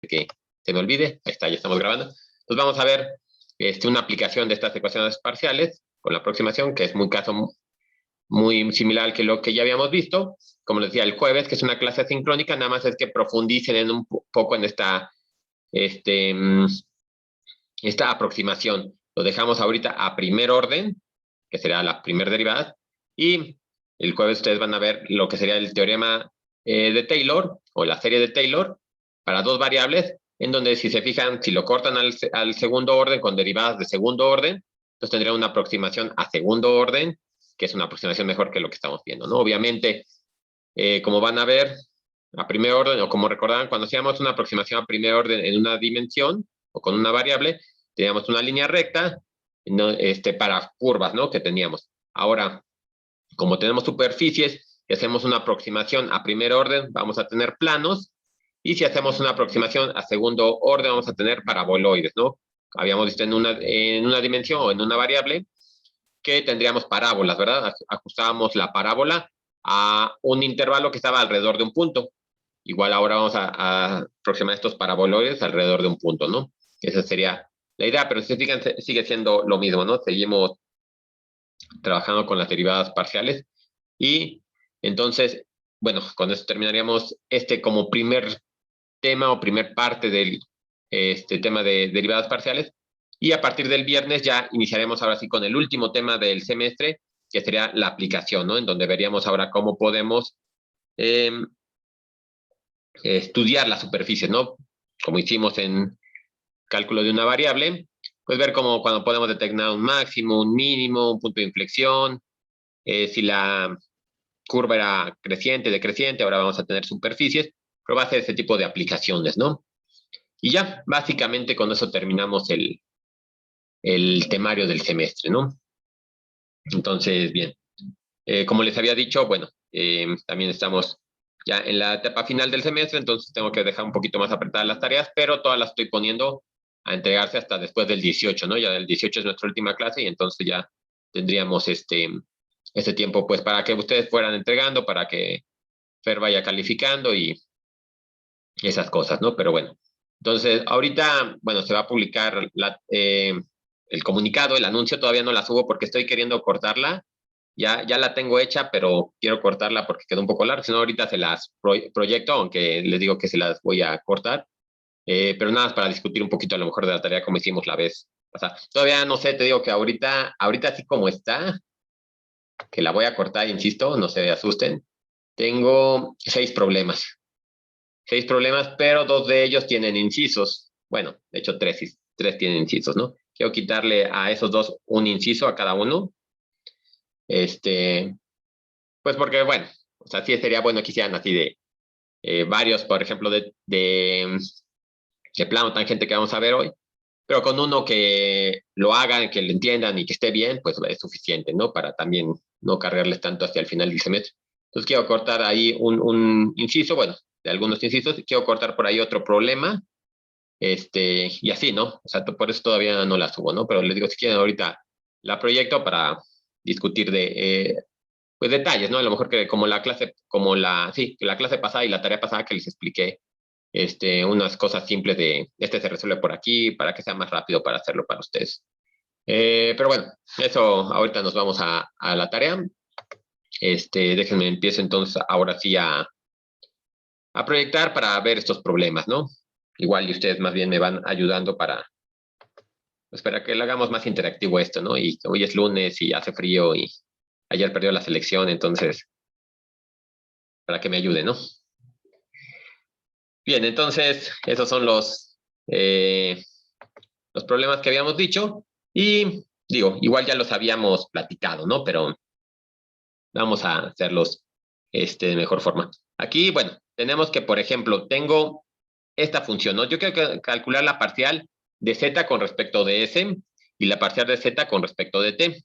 que se me olvide. Ahí está, ya estamos grabando. Entonces vamos a ver una aplicación de estas ecuaciones parciales con la aproximación, que es un caso muy similar al que lo que ya habíamos visto. Como les decía, el jueves, que es una clase asincrónica, nada más es que profundicen en un poco en esta aproximación. Lo dejamos ahorita a primer orden, que será la primera derivada, y el jueves ustedes van a ver lo que sería el teorema de Taylor, o la serie de Taylor, para dos variables, en donde si se fijan, si lo cortan al segundo orden con derivadas de segundo orden, entonces tendría una aproximación a segundo orden, que es una aproximación mejor que lo que estamos viendo, ¿no? Obviamente, como van a ver, a primer orden, o como recordarán, cuando hacíamos una aproximación a primer orden en una dimensión, o con una variable, teníamos una línea recta, ¿no? Para curvas, ¿no? Que teníamos. Ahora, como tenemos superficies, y hacemos una aproximación a primer orden, vamos a tener planos, y si hacemos una aproximación a segundo orden, vamos a tener paraboloides, ¿no? Habíamos visto en una dimensión o en una variable que tendríamos parábolas, ¿verdad? Ajustábamos la parábola a un intervalo que estaba alrededor de un punto. Igual ahora vamos a aproximar estos paraboloides alrededor de un punto, ¿no? Esa sería la idea, pero si se fijan, sigue siendo lo mismo, ¿no? Seguimos trabajando con las derivadas parciales. Y entonces, bueno, con eso terminaríamos como primer tema o primer parte del tema de derivadas parciales. Y a partir del viernes ya iniciaremos ahora sí con el último tema del semestre, que sería la aplicación, ¿no? En donde veríamos ahora cómo podemos estudiar las superficies, ¿no? Como hicimos en cálculo de una variable, pues ver cómo cuando podemos detectar un máximo, un mínimo, un punto de inflexión, si la curva era creciente, decreciente, ahora vamos a tener superficies, pero va a ser ese tipo de aplicaciones, ¿no? Y ya, básicamente con eso terminamos el temario del semestre, ¿no? Entonces, bien, como les había dicho, bueno, también estamos ya en la etapa final del semestre, entonces tengo que dejar un poquito más apretadas las tareas, pero todas las estoy poniendo a entregarse hasta después del 18, ¿no? Ya el 18 es nuestra última clase y entonces ya tendríamos este tiempo, pues, para que ustedes fueran entregando, para que Fer vaya calificando y esas cosas, ¿no? Pero bueno, entonces ahorita, bueno, se va a publicar el comunicado, el anuncio, todavía no la subo porque estoy queriendo cortarla. Ya la tengo hecha, pero quiero cortarla porque quedó un poco larga. Si no, ahorita se las proyecto, aunque les digo que se las voy a cortar. Pero nada más para discutir un poquito a lo mejor de la tarea como hicimos la vez. O sea, todavía no sé, te digo que ahorita así como está, que la voy a cortar, insisto, no se asusten. Tengo 6 problemas. 6 problemas, pero 2 de ellos tienen incisos. Bueno, de hecho 3 tienen incisos, ¿no? Quiero quitarle a esos 2 un inciso a cada uno. Pues porque, bueno, o sea, sí sería bueno que hicieran así de varios, por ejemplo, de plano tangente que vamos a ver hoy, pero con uno que lo hagan, que lo entiendan y que esté bien, pues es suficiente, ¿no? Para también no cargarles tanto hacia el final del semestre. Entonces quiero cortar ahí un inciso, bueno, de algunos incisos, quiero cortar por ahí otro problema, y así, ¿no? O sea, por eso todavía no la subo, ¿no? Pero les digo, si quieren ahorita la proyecto para discutir pues detalles, ¿no? A lo mejor que como la clase pasada y la tarea pasada que les expliqué, unas cosas simples de, se resuelve por aquí, para que sea más rápido para hacerlo para ustedes. Pero bueno, eso ahorita nos vamos a la tarea. Déjenme empiezo entonces ahora sí a proyectar para ver estos problemas, ¿no? Igual y ustedes más bien me van ayudando pues para que lo hagamos más interactivo esto, ¿no? Y hoy es lunes y hace frío y ayer perdió la selección, entonces, para que me ayuden, ¿no? Bien, entonces, esos son los problemas que habíamos dicho. Y digo, igual ya los habíamos platicado, ¿no? Pero vamos a hacerlos de mejor forma. Aquí, bueno, tenemos que, por ejemplo, tengo esta función, ¿no? Yo quiero calcular la parcial de z con respecto de s y la parcial de z con respecto de t.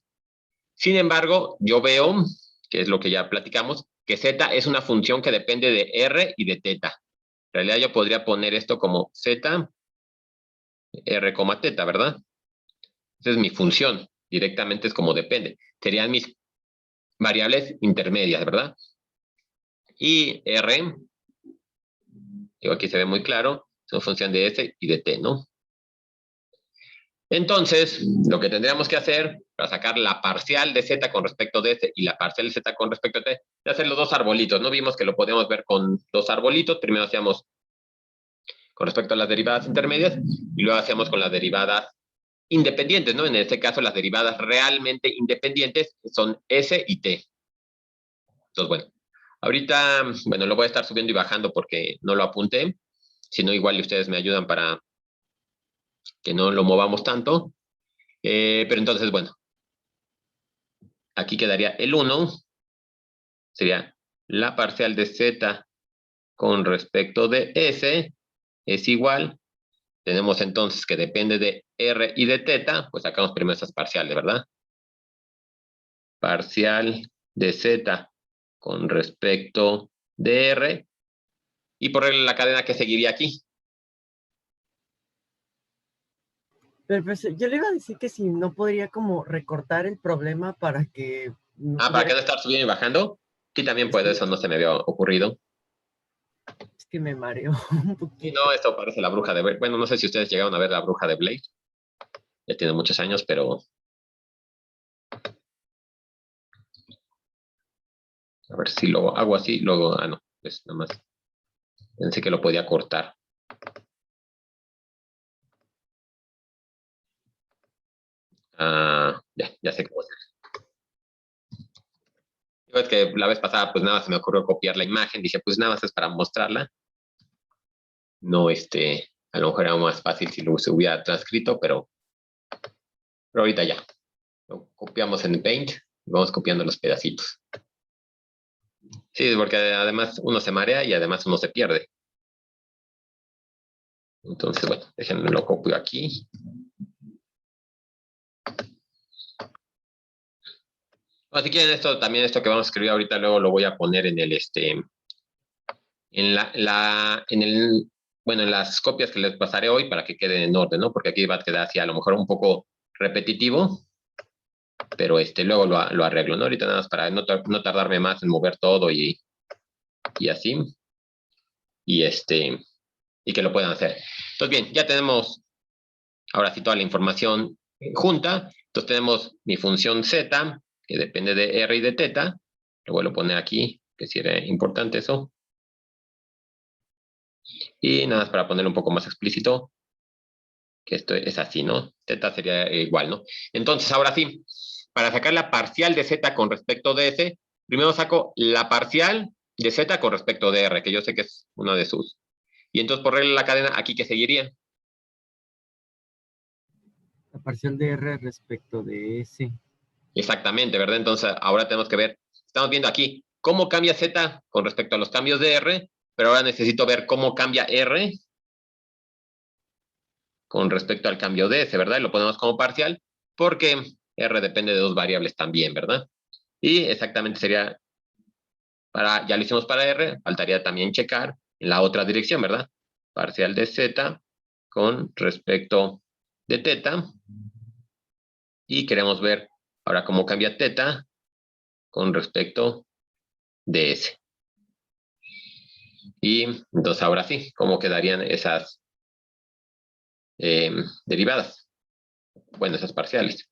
Sin embargo, yo veo, que es lo que ya platicamos, que z es una función que depende de r y de θ. En realidad yo podría poner esto como z, r, θ, ¿verdad? Esa es mi función. Directamente es como depende. Serían mis variables intermedias, ¿verdad? Y r, digo, aquí se ve muy claro, Son función de S y de T, ¿no? Entonces, lo que tendríamos que hacer para sacar la parcial de Z con respecto de S y la parcial de Z con respecto a T, es hacer los dos arbolitos, ¿no? Vimos que lo podíamos ver con dos arbolitos. Primero hacíamos con respecto a las derivadas intermedias y luego hacíamos con las derivadas independientes, ¿no? En este caso, las derivadas realmente independientes son S y T. Entonces, bueno, ahorita, bueno, lo voy a estar subiendo y bajando porque no lo apunté. Si no, igual ustedes me ayudan para que no lo movamos tanto. Pero entonces, bueno, aquí quedaría el 1. Sería la parcial de Z con respecto de S es igual. Tenemos entonces que depende de R y de teta. Pues sacamos primero esas parciales, ¿verdad? Parcial de Z con respecto de R. Y por la cadena que seguiría aquí. Pero pues, yo le iba a decir que si no podría como recortar el problema para que no ¿Para que tuviera... no estar subiendo y bajando? Sí, también puede, eso no se me había ocurrido. Es que me mareo un Sí, poquito. no, esto parece la bruja de Blade. Bueno, no sé si ustedes llegaron a ver la bruja de Blade. Ya tiene muchos años, pero... A ver si lo hago así, luego... Ah, no, pues nada más. Pensé que lo podía cortar. Ya sé cómo hacer. Es que la vez pasada, pues nada, se me ocurrió copiar la imagen. Dije, pues nada más es para mostrarla. No, a lo mejor era más fácil si lo se hubiera transcrito, pero ahorita ya. Lo copiamos en Paint y vamos copiando los pedacitos. Sí, porque además uno se marea y además uno se pierde. Entonces, bueno, déjenme lo copio aquí. Bueno, si quieren también esto que vamos a escribir ahorita, luego lo voy a poner en el, bueno, en las copias que les pasaré hoy para que queden en orden, ¿no? Porque aquí va a quedar así a lo mejor un poco repetitivo, pero luego lo arreglo, ¿no? Ahorita nada más para no tardarme más en mover todo y así, y y que lo puedan hacer. Entonces, bien, ya tenemos ahora sí toda la información junta. Entonces tenemos mi función z, que depende de r y de teta. Lo vuelvo a poner aquí, que sí era importante eso. Y nada más para ponerlo un poco más explícito, que esto es así, ¿no? Teta sería igual, ¿no? Entonces, ahora sí, para sacar la parcial de z con respecto de s, primero saco la parcial de z con respecto de r, que yo sé que es una de sus. Y entonces, por regla de la cadena, aquí que seguiría. La parcial de R respecto de S. Exactamente, ¿verdad? Entonces, ahora tenemos que ver, estamos viendo aquí cómo cambia z con respecto a los cambios de r, pero ahora necesito ver cómo cambia r con respecto al cambio de s, ¿verdad? Y lo ponemos como parcial, porque r depende de dos variables también, ¿verdad? Y exactamente sería, ya lo hicimos para r, faltaría también checar en la otra dirección, ¿verdad? Parcial de z con respecto de teta, y queremos ver ahora cómo cambia teta con respecto de s. Y entonces ahora sí, ¿cómo quedarían esas derivadas? Bueno, esas parciales.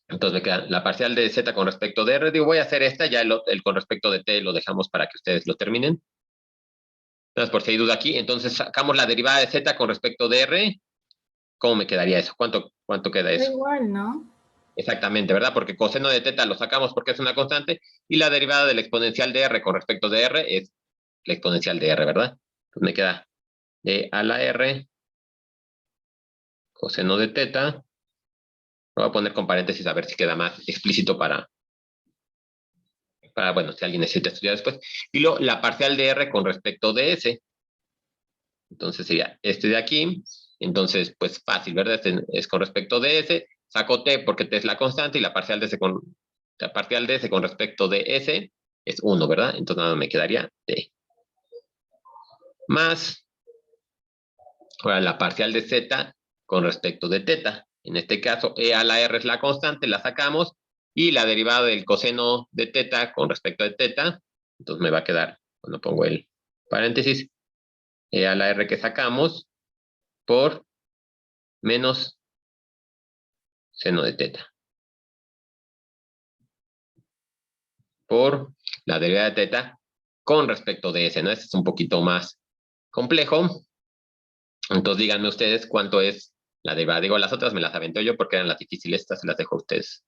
Entonces me queda la parcial de z con respecto de r. Digo, voy a hacer esta, ya el con respecto de t lo dejamos para que ustedes lo terminen. Entonces, por si hay duda aquí, entonces sacamos la derivada de z con respecto de r. ¿Cómo me quedaría eso? ¿Cuánto queda eso? Da igual, ¿no? Exactamente, ¿verdad? Porque coseno de teta lo sacamos porque es una constante y la derivada del exponencial de r con respecto de r es la exponencial de r, ¿verdad? Entonces me queda e a la r coseno de teta. Lo voy a poner con paréntesis a ver si queda más explícito bueno, si alguien necesita estudiar después. Y luego la parcial de r con respecto de s. Entonces sería este de aquí. Entonces, pues fácil, ¿verdad? Es con respecto de s. Saco t porque t es la constante y la parcial de s con respecto de s es 1, ¿verdad? Entonces nada me quedaría t. Más, ahora la parcial de z con respecto de teta. En este caso, e a la r es la constante, la sacamos. Y la derivada del coseno de teta con respecto de teta. Entonces me va a quedar, cuando pongo el paréntesis, E a la R que sacamos por menos seno de teta. Por la derivada de teta con respecto de S, ¿no? Este es un poquito más complejo. Entonces díganme ustedes cuánto es la derivada. Digo, las otras me las avento yo porque eran las difíciles, estas se las dejo a ustedes.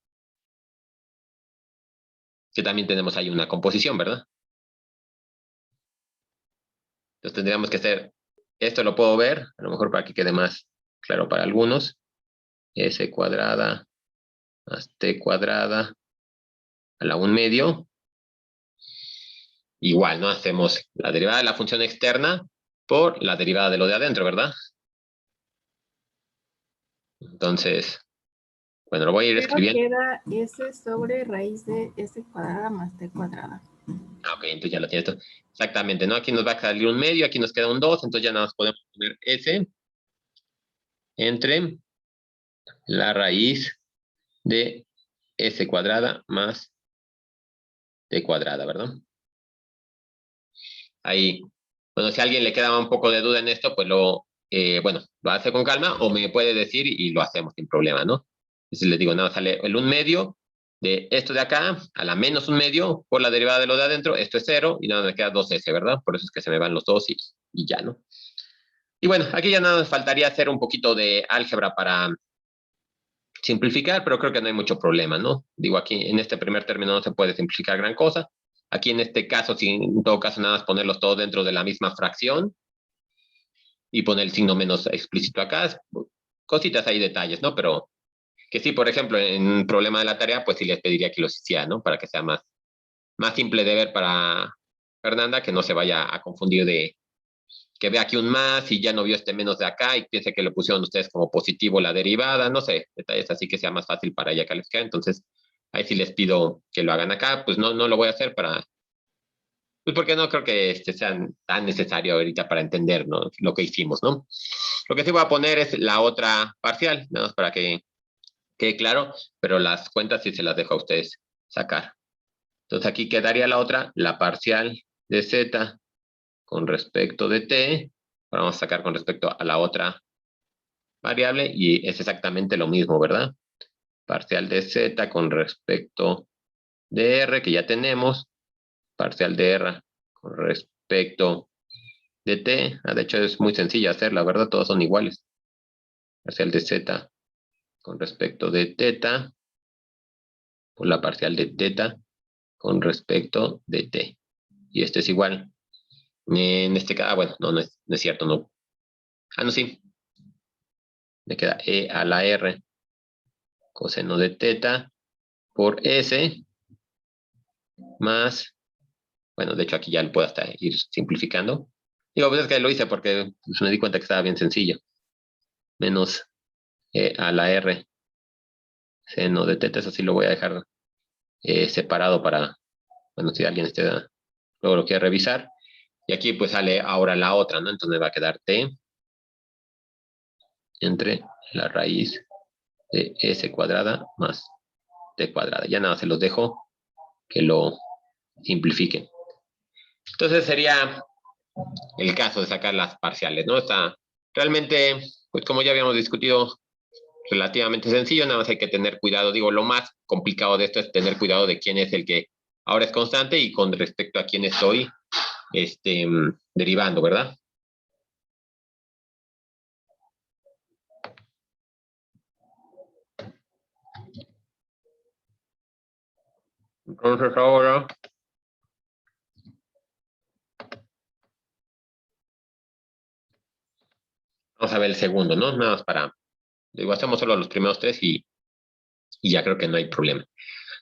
Que también tenemos ahí una composición, ¿verdad? Entonces tendríamos que hacer, esto lo puedo ver, a lo mejor para que quede más claro para algunos. S cuadrada más T cuadrada a la 1/2. Igual, ¿no? Hacemos la derivada de la función externa por la derivada de lo de adentro, ¿verdad? Entonces, bueno, lo voy a ir Pero escribiendo. queda S sobre raíz de S cuadrada más T cuadrada. Ok, entonces ya lo tienes esto. Exactamente, ¿no? Aquí nos va a salir un medio, aquí nos queda un 2, entonces ya nada más podemos poner S entre la raíz de S cuadrada más T cuadrada, ¿verdad? Ahí, bueno, si a alguien le quedaba un poco de duda en esto, pues bueno, lo hace con calma o me puede decir y lo hacemos sin problema, ¿no? Entonces les digo, nada, sale el 1/2 de esto de acá a la menos 1/2 por la derivada de lo de adentro, esto es 0 y nada, me queda 2S, ¿verdad? Por eso es que se me van los dos y ya, ¿no? Y bueno, aquí ya nada, nos faltaría hacer un poquito de álgebra para simplificar, pero creo que no hay mucho problema, ¿no? Digo, aquí en este primer término no se puede simplificar gran cosa. Aquí en este caso, si en todo caso nada más ponerlos todos dentro de la misma fracción y poner el signo menos explícito acá, cositas ahí, detalles, ¿no? Pero que sí, por ejemplo, en un problema de la tarea, pues sí les pediría que los hiciera, ¿no? Para que sea más simple de ver para Fernanda, que no se vaya a confundir de que vea aquí un más y ya no vio este menos de acá y piense que lo pusieron ustedes como positivo la derivada, no sé, detalles así que sea más fácil para ella calificar. Entonces, ahí sí les pido que lo hagan acá, pues no lo voy a hacer pues porque no creo que sea tan necesario ahorita para entender, ¿no? Lo que hicimos, ¿no? Lo que sí voy a poner es la otra parcial, nada más para que quede claro, pero las cuentas sí se las dejo a ustedes sacar. Entonces aquí quedaría la otra, la parcial de z con respecto de t. Ahora vamos a sacar con respecto a la otra variable y es exactamente lo mismo, ¿verdad? Parcial de z con respecto de r que ya tenemos, parcial de r con respecto de t. De hecho es muy sencilla hacerla, ¿verdad? Todos son iguales. Parcial de z con respecto de teta por la parcial de teta con respecto de t. Y este es igual. En este caso, bueno, no es cierto, no. No, sí. Me queda e a la r coseno de teta por s más, bueno, de hecho aquí ya lo puedo hasta ir simplificando. Digo, pues es que lo hice porque pues, me di cuenta que estaba bien sencillo. Menos e a la r seno de teta, eso sí lo voy a dejar separado para, bueno, si alguien luego lo quiere revisar. Y aquí pues sale ahora la otra, ¿no? Entonces me va a quedar t entre la raíz de s cuadrada más t cuadrada. Ya nada, se los dejo que lo simplifiquen. Entonces sería el caso de sacar las parciales, ¿no? Está realmente, pues como ya habíamos discutido, relativamente sencillo, nada más hay que tener cuidado. Digo, lo más complicado de esto es tener cuidado de quién es el que ahora es constante y con respecto a quién estoy derivando, ¿verdad? Entonces ahora vamos a ver el segundo, ¿no? Nada más digo, hacemos solo los primeros tres y ya creo que no hay problema.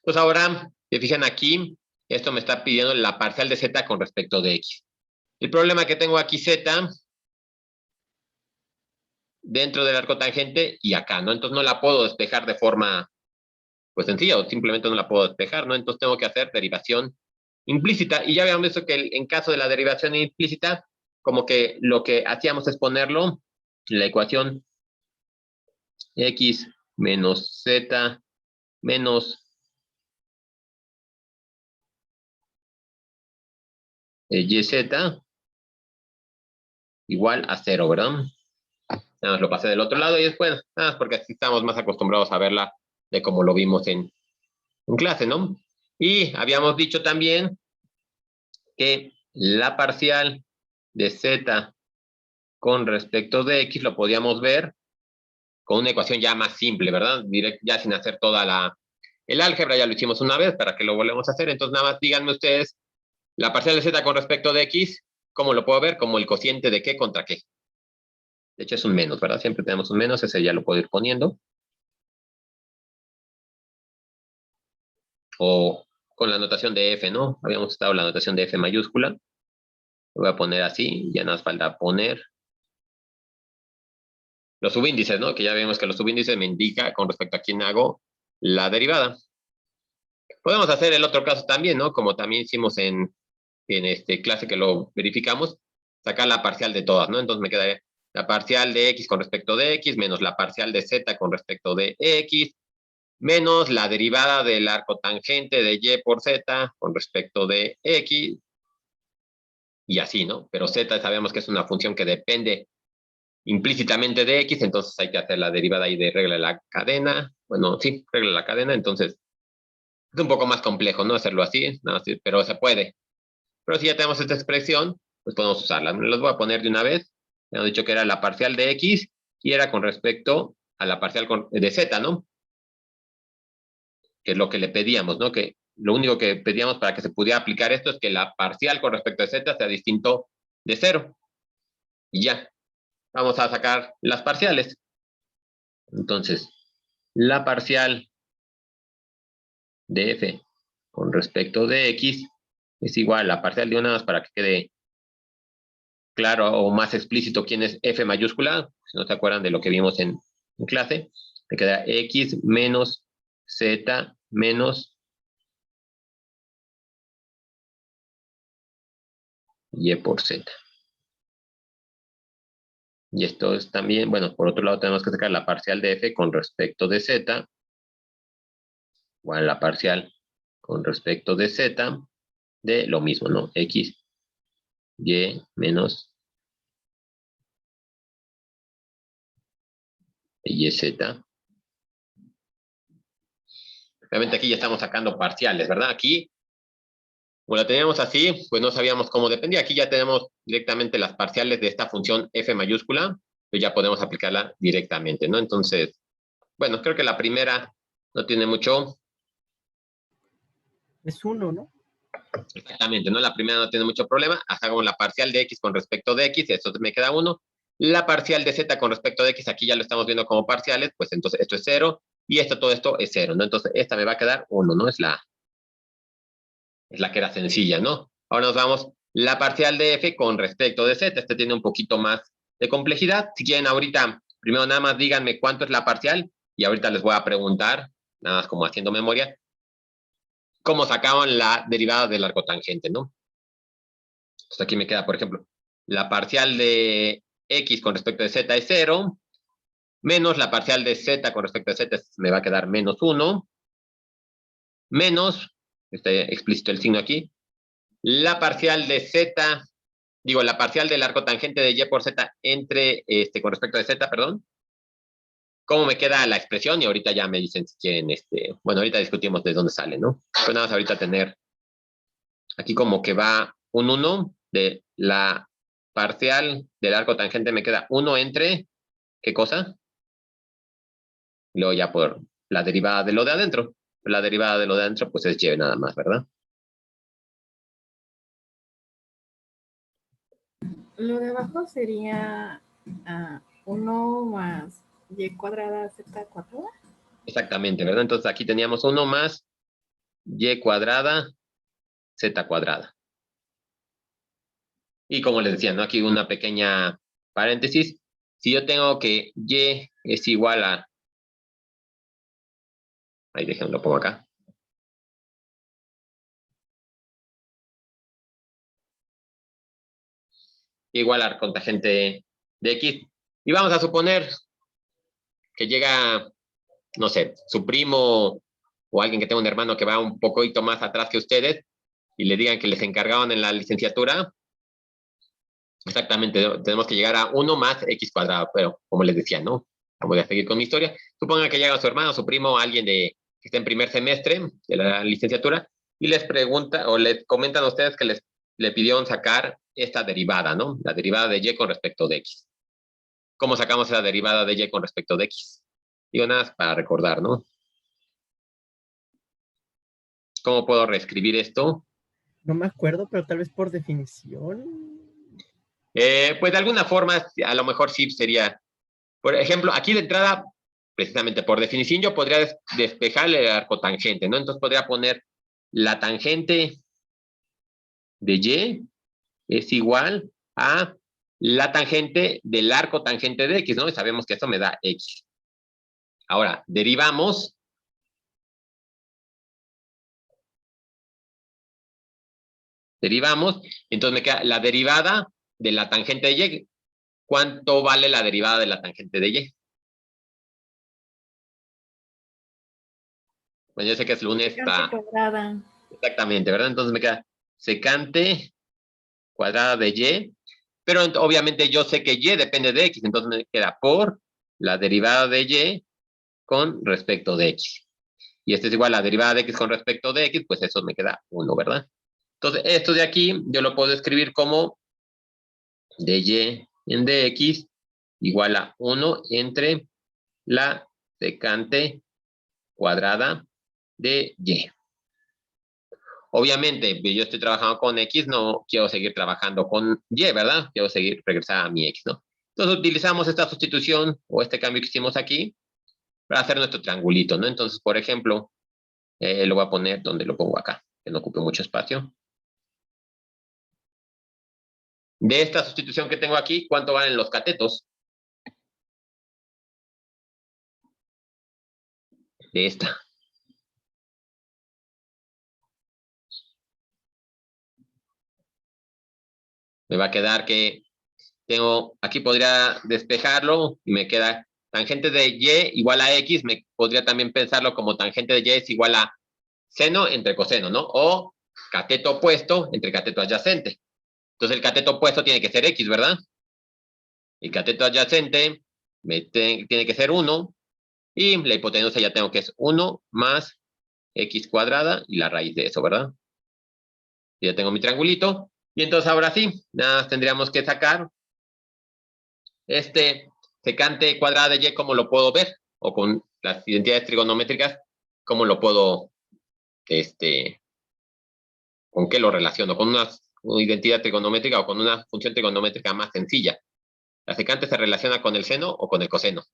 Pues ahora, se fijan aquí, esto me está pidiendo la parcial de z con respecto de x. El problema que tengo aquí z dentro del arco tangente y acá, ¿no? Entonces no la puedo despejar de forma, pues sencilla, o simplemente no la puedo despejar, ¿no? Entonces tengo que hacer derivación implícita. Y ya habíamos visto que en caso de la derivación implícita, como que lo que hacíamos es ponerlo en la ecuación x menos z menos yz igual a 0, ¿verdad? Nada más lo pasé del otro lado y después, nada más porque así estamos más acostumbrados a verla de como lo vimos en clase, ¿no? Y habíamos dicho también que la parcial de z con respecto de x lo podíamos ver con una ecuación ya más simple, ¿verdad? Ya sin hacer toda el álgebra, ya lo hicimos una vez, ¿para que lo volvemos a hacer? Entonces nada más díganme ustedes, la parcial de z con respecto de x, ¿cómo lo puedo ver? Como el cociente de qué contra qué. De hecho es un menos, ¿verdad? Siempre tenemos un menos, ese ya lo puedo ir poniendo. O con la notación de f, ¿no? Habíamos estado la notación de f mayúscula. Lo voy a poner así, ya nos falta poner los subíndices, ¿no? Que ya vemos que los subíndices me indica con respecto a quién hago la derivada. Podemos hacer el otro caso también, ¿no? Como también hicimos en clase que lo verificamos, sacar la parcial de todas, ¿no? Entonces me queda la parcial de x con respecto de x menos la parcial de z con respecto de x menos la derivada del arco tangente de y por z con respecto de x y así, ¿no? Pero z sabemos que es una función que depende implícitamente de x, entonces hay que hacer la derivada ahí de regla de la cadena. Bueno, sí, regla de la cadena, entonces es un poco más complejo, ¿no? Hacerlo así, no, sí, pero se puede. Pero si ya tenemos esta expresión, pues podemos usarla. Los voy a poner de una vez. Me han dicho que era la parcial de x y era con respecto a la parcial de z, ¿no? Que es lo que le pedíamos, ¿no? Que lo único que pedíamos para que se pudiera aplicar esto es que la parcial con respecto a z sea distinto de 0. Y ya. Vamos a sacar las parciales. Entonces, la parcial de f con respecto de x es igual a la parcial de una más para que quede claro o más explícito quién es f mayúscula. Si no se acuerdan de lo que vimos en clase, me queda x menos z menos y por z. Y esto es también, bueno, por otro lado tenemos que sacar la parcial de f con respecto de z, igual a la parcial con respecto de z, de lo mismo, ¿no? X, y menos yz. Realmente aquí ya estamos sacando parciales, ¿verdad? Aquí, como la teníamos así, pues no sabíamos cómo dependía. Aquí ya tenemos directamente las parciales de esta función f mayúscula, pues ya podemos aplicarla directamente, ¿no? Entonces, bueno, creo que la primera no tiene mucho. Es 1, ¿no? Exactamente, ¿no? La primera no tiene mucho problema. Hagamos la parcial de x con respecto de x, esto me queda 1. La parcial de z con respecto de x, aquí ya lo estamos viendo como parciales, pues entonces esto es 0. Y todo esto es 0, ¿no? Entonces esta me va a quedar 1, ¿no? Es la que era sencilla, ¿no? Ahora nos vamos la parcial de f con respecto de z. Este tiene un poquito más de complejidad. Si quieren ahorita, primero nada más díganme cuánto es la parcial y ahorita les voy a preguntar, nada más como haciendo memoria, cómo sacaban la derivada del arco tangente, ¿no? Entonces aquí me queda, por ejemplo, la parcial de x con respecto de z es 0, menos la parcial de z con respecto a z me va a quedar menos 1, menos, está explícito el signo aquí, la parcial de z, digo, la parcial del arco tangente de y por z entre, con respecto de z, perdón, cómo me queda la expresión y ahorita ya me dicen si quieren, bueno, ahorita discutimos de dónde sale, ¿no? Pero nada más ahorita tener aquí como que va un 1 de la parcial del arco tangente me queda 1 entre, ¿qué cosa? Y luego ya por la derivada de lo de adentro. La derivada de lo de adentro pues es y nada más, ¿verdad? Lo de abajo sería 1 más y cuadrada z cuadrada. Exactamente, ¿verdad? Entonces aquí teníamos 1 más y cuadrada z cuadrada. Y como les decía, ¿no? Aquí una pequeña paréntesis. Si yo tengo que y es igual a... Ahí déjenme lo pongo acá. Igual al contagente de x. Y vamos a suponer que llega, no sé, su primo o alguien que tenga un hermano que va un poquito más atrás que ustedes y le digan que les encargaban en la licenciatura Exactamente, tenemos que llegar a 1 más x cuadrado, pero como les decía, ¿no? Voy a seguir con mi historia. Supongan que llega su hermano, su primo, alguien que está en primer semestre de la licenciatura, y les pregunta, o les comentan a ustedes que le pidieron sacar esta derivada, ¿no? La derivada de y con respecto de x. ¿Cómo sacamos la derivada de y con respecto de x? Digo, nada más para recordar, ¿no? ¿Cómo puedo reescribir esto? No me acuerdo, pero tal vez por definición. Pues de alguna forma, a lo mejor sí sería, por ejemplo, aquí de entrada, precisamente por definición, yo podría despejar el arco tangente, ¿no? Entonces podría poner la tangente de y es igual a la tangente del arco tangente de x, ¿no? Y sabemos que eso me da x. Ahora, derivamos. Entonces me queda la derivada de la tangente de y. ¿Cuánto vale la derivada de la tangente de y? Bueno, yo sé que es lunes. Secante cuadrada. Exactamente, ¿verdad? Entonces me queda secante cuadrada de y, pero obviamente yo sé que y depende de x, entonces me queda por la derivada de y con respecto de x. Y esto es igual a la derivada de x con respecto de x, pues eso me queda 1, ¿verdad? Entonces, esto de aquí yo lo puedo escribir como de y en dx igual a 1 entre la secante cuadrada de y. Obviamente, yo estoy trabajando con x, no quiero seguir trabajando con y, ¿verdad? Quiero seguir, regresar a mi x, ¿no? Entonces, utilizamos esta sustitución o este cambio que hicimos aquí para hacer nuestro triangulito, ¿no? Entonces, por ejemplo, lo voy a poner donde lo pongo acá, que no ocupe mucho espacio. De esta sustitución que tengo aquí, ¿cuánto valen los catetos? De esta. Me va a quedar que tengo, aquí podría despejarlo y me queda tangente de y igual a x, me podría también pensarlo como tangente de y es igual a seno entre coseno, ¿no? O cateto opuesto entre cateto adyacente. Entonces el cateto opuesto tiene que ser x, ¿verdad? El cateto adyacente tiene que ser 1 y la hipotenusa ya tengo que es 1 más x cuadrada y la raíz de eso, ¿verdad? Ya tengo mi triangulito. Y entonces ahora sí, nada más tendríamos que sacar este secante cuadrada de y, ¿cómo lo puedo ver? O con las identidades trigonométricas, ¿cómo lo puedo, con qué lo relaciono? ¿Con una identidad trigonométrica o con una función trigonométrica más sencilla? ¿La secante se relaciona con el seno o con el coseno?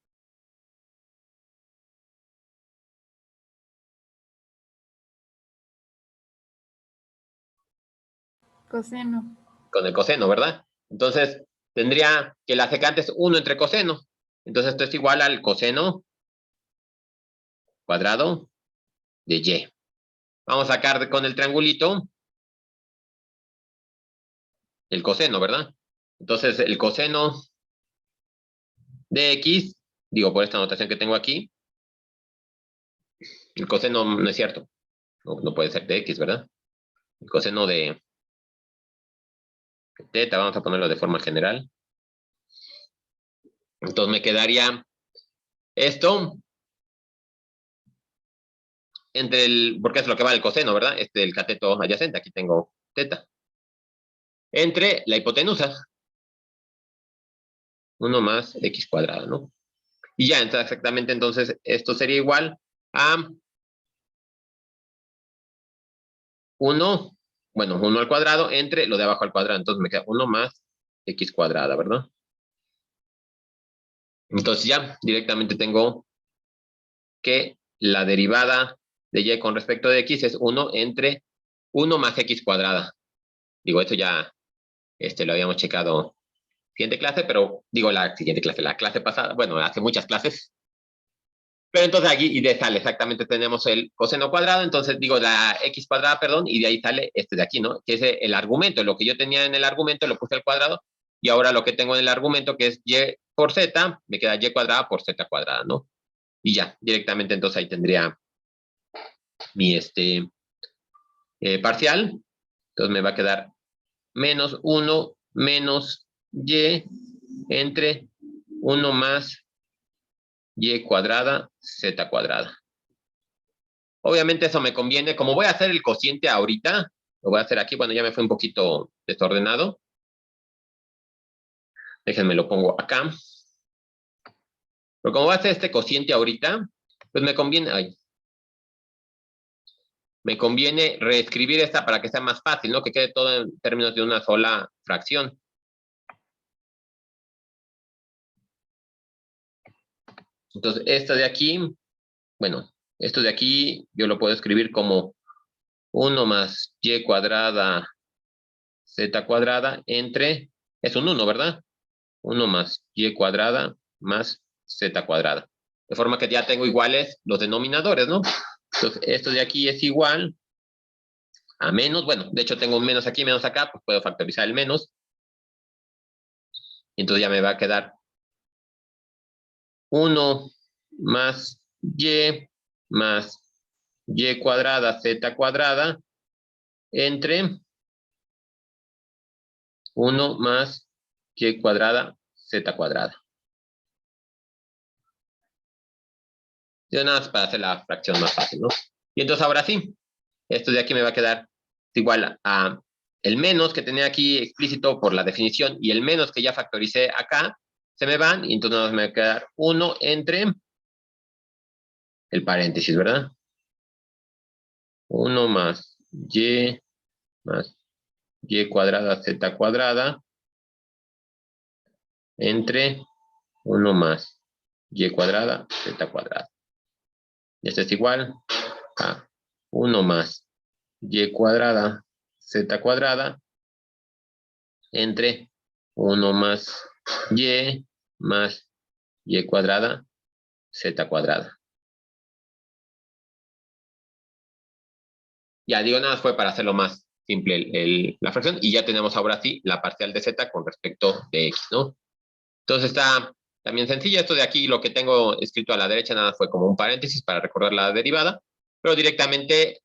Coseno. Con el coseno, ¿verdad? Entonces, tendría que la secante es 1 entre coseno. Entonces, esto es igual al coseno cuadrado de y. Vamos a sacar con el triangulito el coseno, ¿verdad? Entonces, el coseno de x, digo, por esta notación que tengo aquí, el coseno no es cierto. No puede ser de x, ¿verdad? El coseno de teta, vamos a ponerlo de forma general. Entonces me quedaría esto entre porque es lo que va el coseno, ¿verdad? El cateto adyacente, aquí tengo teta. Entre la hipotenusa. 1 más x cuadrado, ¿no? Y ya, entonces exactamente, entonces esto sería igual a 1, bueno, 1 al cuadrado entre lo de abajo al cuadrado. Entonces me queda 1 más x cuadrada, ¿verdad? Entonces ya directamente tengo que la derivada de y con respecto de x es 1 entre 1 más x cuadrada. Digo, esto ya lo habíamos checado siguiente clase, pero digo la siguiente clase, la clase pasada, bueno, hace muchas clases. Pero entonces aquí y de sale exactamente tenemos el coseno cuadrado, entonces digo la x cuadrada, perdón, y de ahí sale este de aquí, ¿no? Que es el argumento, lo que yo tenía en el argumento lo puse al cuadrado, y ahora lo que tengo en el argumento que es y por z, me queda y cuadrada por z cuadrada, ¿no? Y ya, directamente entonces ahí tendría mi parcial, entonces me va a quedar menos 1 menos y entre 1 más y cuadrada z cuadrada. Obviamente eso me conviene. Como voy a hacer el cociente ahorita, lo voy a hacer aquí. Bueno, ya me fue un poquito desordenado. Déjenme lo pongo acá. Pero como voy a hacer este cociente ahorita, pues me conviene... me conviene reescribir esta para que sea más fácil, ¿no? Que quede todo en términos de una sola fracción. Entonces, esto de aquí, bueno, esto de aquí yo lo puedo escribir como 1 más y cuadrada z cuadrada entre, es un 1, ¿verdad? 1 más y cuadrada más z cuadrada. De forma que ya tengo iguales los denominadores, ¿no? Entonces, esto de aquí es igual a menos, bueno, de hecho tengo un menos aquí, menos acá, pues puedo factorizar el menos. Y entonces ya me va a quedar 1 más y cuadrada z cuadrada entre 1 más y cuadrada z cuadrada. Ya nada más para hacer la fracción más fácil, ¿no? Y entonces ahora sí, esto de aquí me va a quedar igual a el menos que tenía aquí explícito por la definición y el menos que ya factoricé acá, se me van y entonces nada más me va a quedar 1 entre el paréntesis, ¿verdad? 1 más y cuadrada z cuadrada entre 1 más y cuadrada z cuadrada. Y esto es igual a 1 más y cuadrada z cuadrada entre 1 más y cuadrada z cuadrada. Ya digo, nada más fue para hacerlo más simple la fracción y ya tenemos ahora sí la parcial de z con respecto de x, ¿no? Entonces está también sencilla. Esto de aquí, lo que tengo escrito a la derecha, nada fue como un paréntesis para recordar la derivada, pero directamente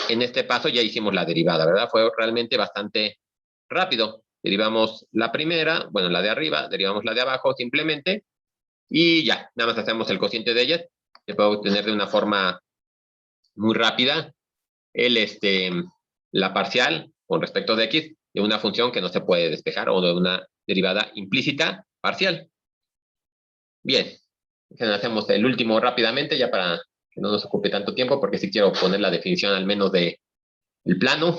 en este paso ya hicimos la derivada, ¿verdad? Fue realmente bastante rápido. Derivamos la primera, bueno, la de arriba, derivamos la de abajo simplemente, y ya, nada más hacemos el cociente de ellas. Se puede obtener de una forma muy rápida la parcial con respecto de x de una función que no se puede despejar o de una derivada implícita parcial. Bien, hacemos el último rápidamente ya para que no nos ocupe tanto tiempo, porque sí quiero poner la definición al menos del plano.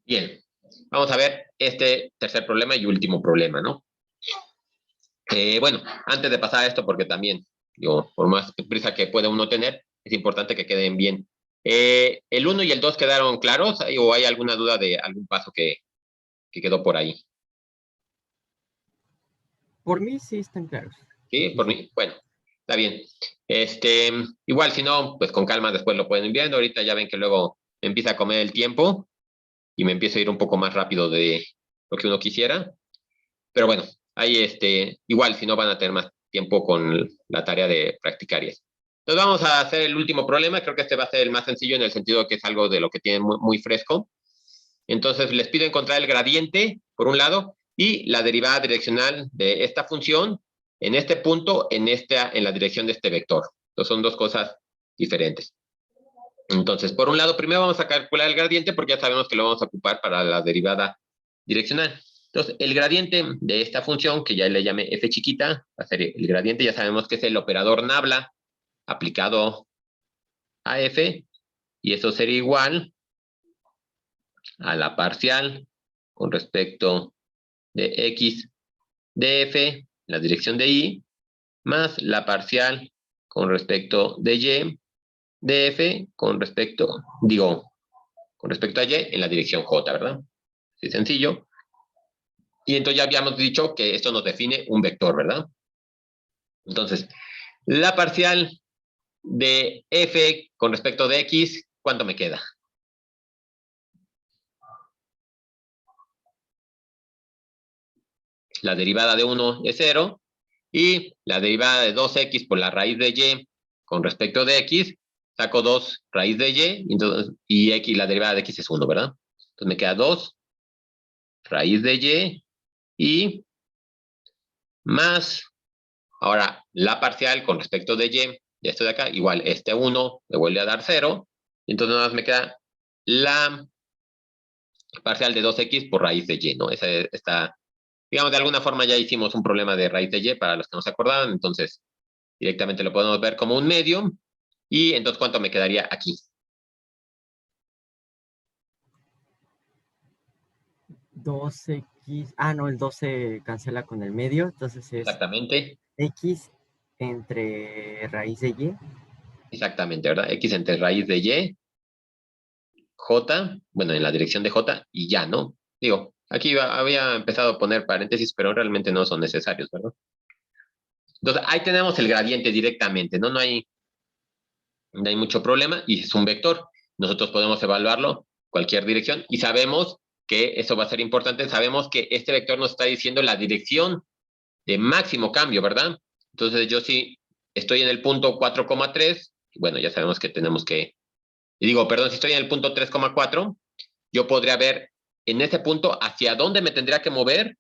Bien, vamos a ver este tercer problema y último problema, ¿no? Bueno, antes de pasar a esto, porque también, digo, por más prisa que pueda uno tener, es importante que queden bien. ¿El 1 y el 2 quedaron claros o hay alguna duda de algún paso que quedó por ahí? Por mí sí están claros. Sí, por mí, bueno, está bien. Igual, si no, pues con calma después lo pueden ir viendo. Ahorita ya ven que luego me empieza a comer el tiempo y me empiezo a ir un poco más rápido de lo que uno quisiera. Pero bueno, ahí igual, si no van a tener más tiempo con la tarea de practicar y eso. Entonces vamos a hacer el último problema. Creo que este va a ser el más sencillo en el sentido que es algo de lo que tienen muy, muy fresco. Entonces les pido encontrar el gradiente, por un lado, y la derivada direccional de esta función en este punto, en la dirección de este vector. Entonces son dos cosas diferentes. Entonces, por un lado, primero vamos a calcular el gradiente porque ya sabemos que lo vamos a ocupar para la derivada direccional. Entonces, el gradiente de esta función, que ya le llamé f chiquita, va a ser el gradiente, ya sabemos que es el operador nabla aplicado a f, y eso sería igual a la parcial con respecto de x de f, la dirección de y, más la parcial con respecto de y de f con respecto a y en la dirección j, ¿verdad? Así sencillo. Y entonces ya habíamos dicho que esto nos define un vector, ¿verdad? Entonces, la parcial de f con respecto de x, ¿cuánto me queda? La derivada de 1 es 0. Y la derivada de 2x por la raíz de y con respecto de x, saco 2 raíz de y x, la derivada de x es 1, ¿verdad? Entonces me queda 2 raíz de y más, ahora la parcial con respecto de y, esto de acá, igual este 1 me vuelve a dar 0, entonces nada más me queda la parcial de 2x por raíz de y, ¿no? Esa está, digamos, de alguna forma ya hicimos un problema de raíz de y para los que no se acordaban, entonces directamente lo podemos ver como un medio, y entonces ¿cuánto me quedaría aquí? 2x, no, el 2 se cancela con el medio, entonces es Exactamente, x entre raíz de y. exactamente, ¿verdad? X entre raíz de y, j, bueno, en la dirección de j, y ya, ¿no? Digo, aquí había empezado a poner paréntesis, pero realmente no son necesarios, ¿verdad? Entonces, ahí tenemos el gradiente directamente, ¿no? No hay mucho problema, y es un vector. Nosotros podemos evaluarlo cualquier dirección, y sabemos que eso va a ser importante, sabemos que este vector nos está diciendo la dirección de máximo cambio, ¿verdad? Entonces, yo sí estoy en el punto 4,3, bueno, ya sabemos que tenemos que, digo, perdón, si estoy en el punto 3,4, yo podría ver en ese punto hacia dónde me tendría que mover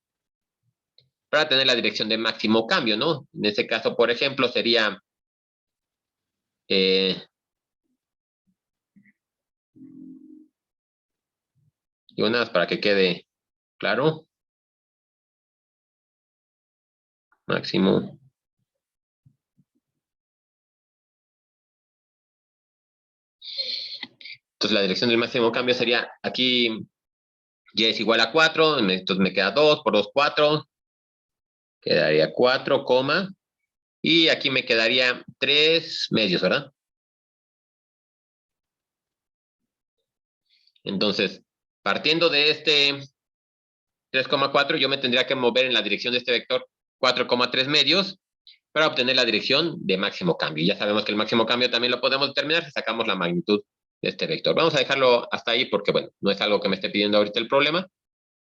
para tener la dirección de máximo cambio, ¿no? En ese caso, por ejemplo, sería y unas para que quede claro, máximo. Entonces la dirección del máximo cambio sería aquí, y es igual a 4, entonces me queda 2 por 2, 4, quedaría 4, y aquí me quedaría 3 medios, ¿verdad? Entonces, partiendo de este 3,4, yo me tendría que mover en la dirección de este vector 4,3 medios para obtener la dirección de máximo cambio. Y ya sabemos que el máximo cambio también lo podemos determinar si sacamos la magnitud de este vector. Vamos a dejarlo hasta ahí porque, bueno, no es algo que me esté pidiendo ahorita el problema,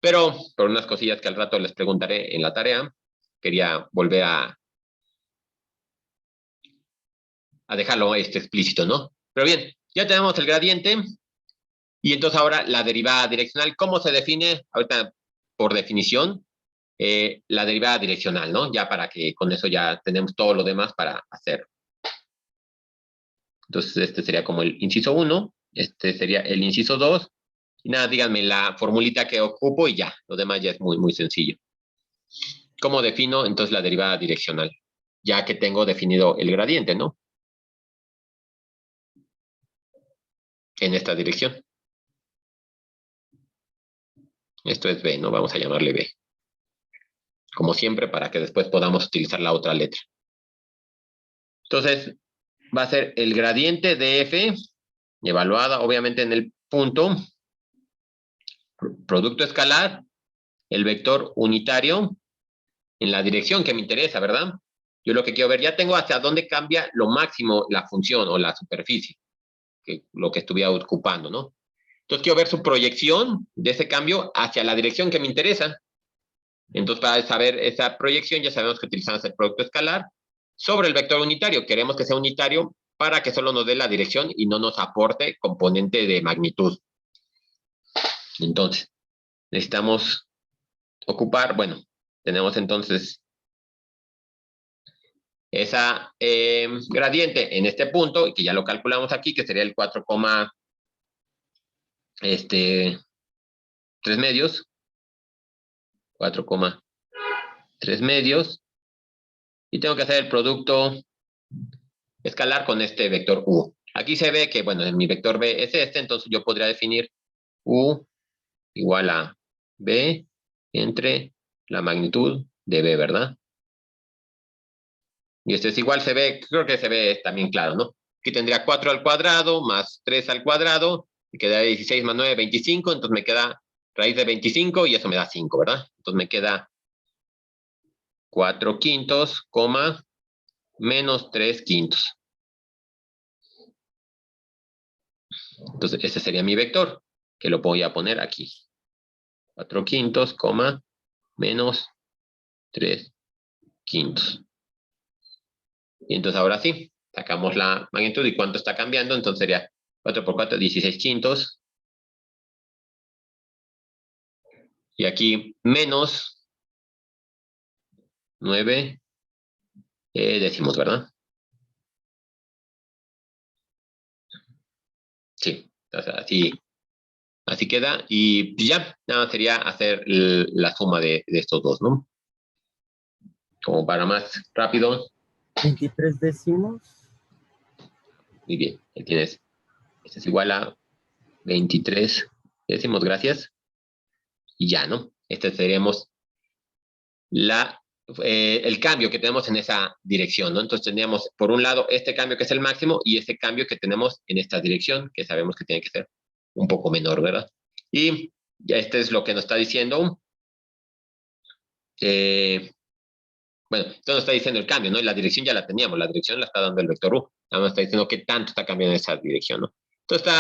pero por unas cosillas que al rato les preguntaré en la tarea, quería volver a dejarlo explícito, ¿no? Pero bien, ya tenemos el gradiente, y entonces ahora la derivada direccional. ¿Cómo se define? Ahorita, por definición, la derivada direccional, ¿no? Ya para que con eso ya tenemos todo lo demás para hacer. Entonces, este sería como el inciso 1, este sería el inciso 2, y nada, díganme la formulita que ocupo y ya, lo demás ya es muy, muy sencillo. ¿Cómo defino entonces la derivada direccional? Ya que tengo definido el gradiente, ¿no? En esta dirección. Esto es B, ¿no? Vamos a llamarle B. Como siempre, para que después podamos utilizar la otra letra. Entonces, va a ser el gradiente de F, evaluada obviamente en el punto, producto escalar, el vector unitario, en la dirección que me interesa, ¿verdad? Yo lo que quiero ver, ya tengo hacia dónde cambia lo máximo la función o la superficie, lo que estuviera ocupando, ¿no? Entonces quiero ver su proyección de ese cambio hacia la dirección que me interesa. Entonces, para saber esa proyección, ya sabemos que utilizamos el producto escalar sobre el vector unitario. Queremos que sea unitario para que solo nos dé la dirección y no nos aporte componente de magnitud. Entonces, necesitamos ocupar, bueno, tenemos entonces esa gradiente en este punto, y que ya lo calculamos aquí, que sería el 4,3 medios, 4,3 medios, y tengo que hacer el producto escalar con este vector U. Aquí se ve que, bueno, mi vector B es este, entonces yo podría definir U igual a B entre la magnitud de B, ¿verdad? Y este es igual, se ve, creo que se ve también claro, ¿no? Aquí tendría 4 al cuadrado más 3 al cuadrado, me queda 16 más 9, 25, entonces me queda raíz de 25 y eso me da 5, ¿verdad? Entonces me queda 4 quintos, menos 3 quintos. Entonces ese sería mi vector, que lo voy a poner aquí. 4 quintos, menos 3 quintos. Y entonces ahora sí, sacamos la magnitud y cuánto está cambiando. Entonces sería 4 por 4, 16 quintos. Y aquí menos 9 décimos, ¿verdad? Sí, entonces así queda. Y ya, nada más sería hacer la suma de estos dos, ¿no? Como para más rápido. 23 décimos. Muy bien, ahí tienes. Esto es igual a 23 décimos, gracias. Y ya, ¿no? Este seríamos el cambio que tenemos en esa dirección, ¿no? Entonces tendríamos, por un lado, este cambio que es el máximo y este cambio que tenemos en esta dirección, que sabemos que tiene que ser un poco menor, ¿verdad? Y ya este es lo que nos está diciendo. Bueno, esto nos está diciendo el cambio, ¿no? Y la dirección ya la teníamos, la dirección la está dando el vector U. Nada más está diciendo qué tanto está cambiando esa dirección, ¿no? Entonces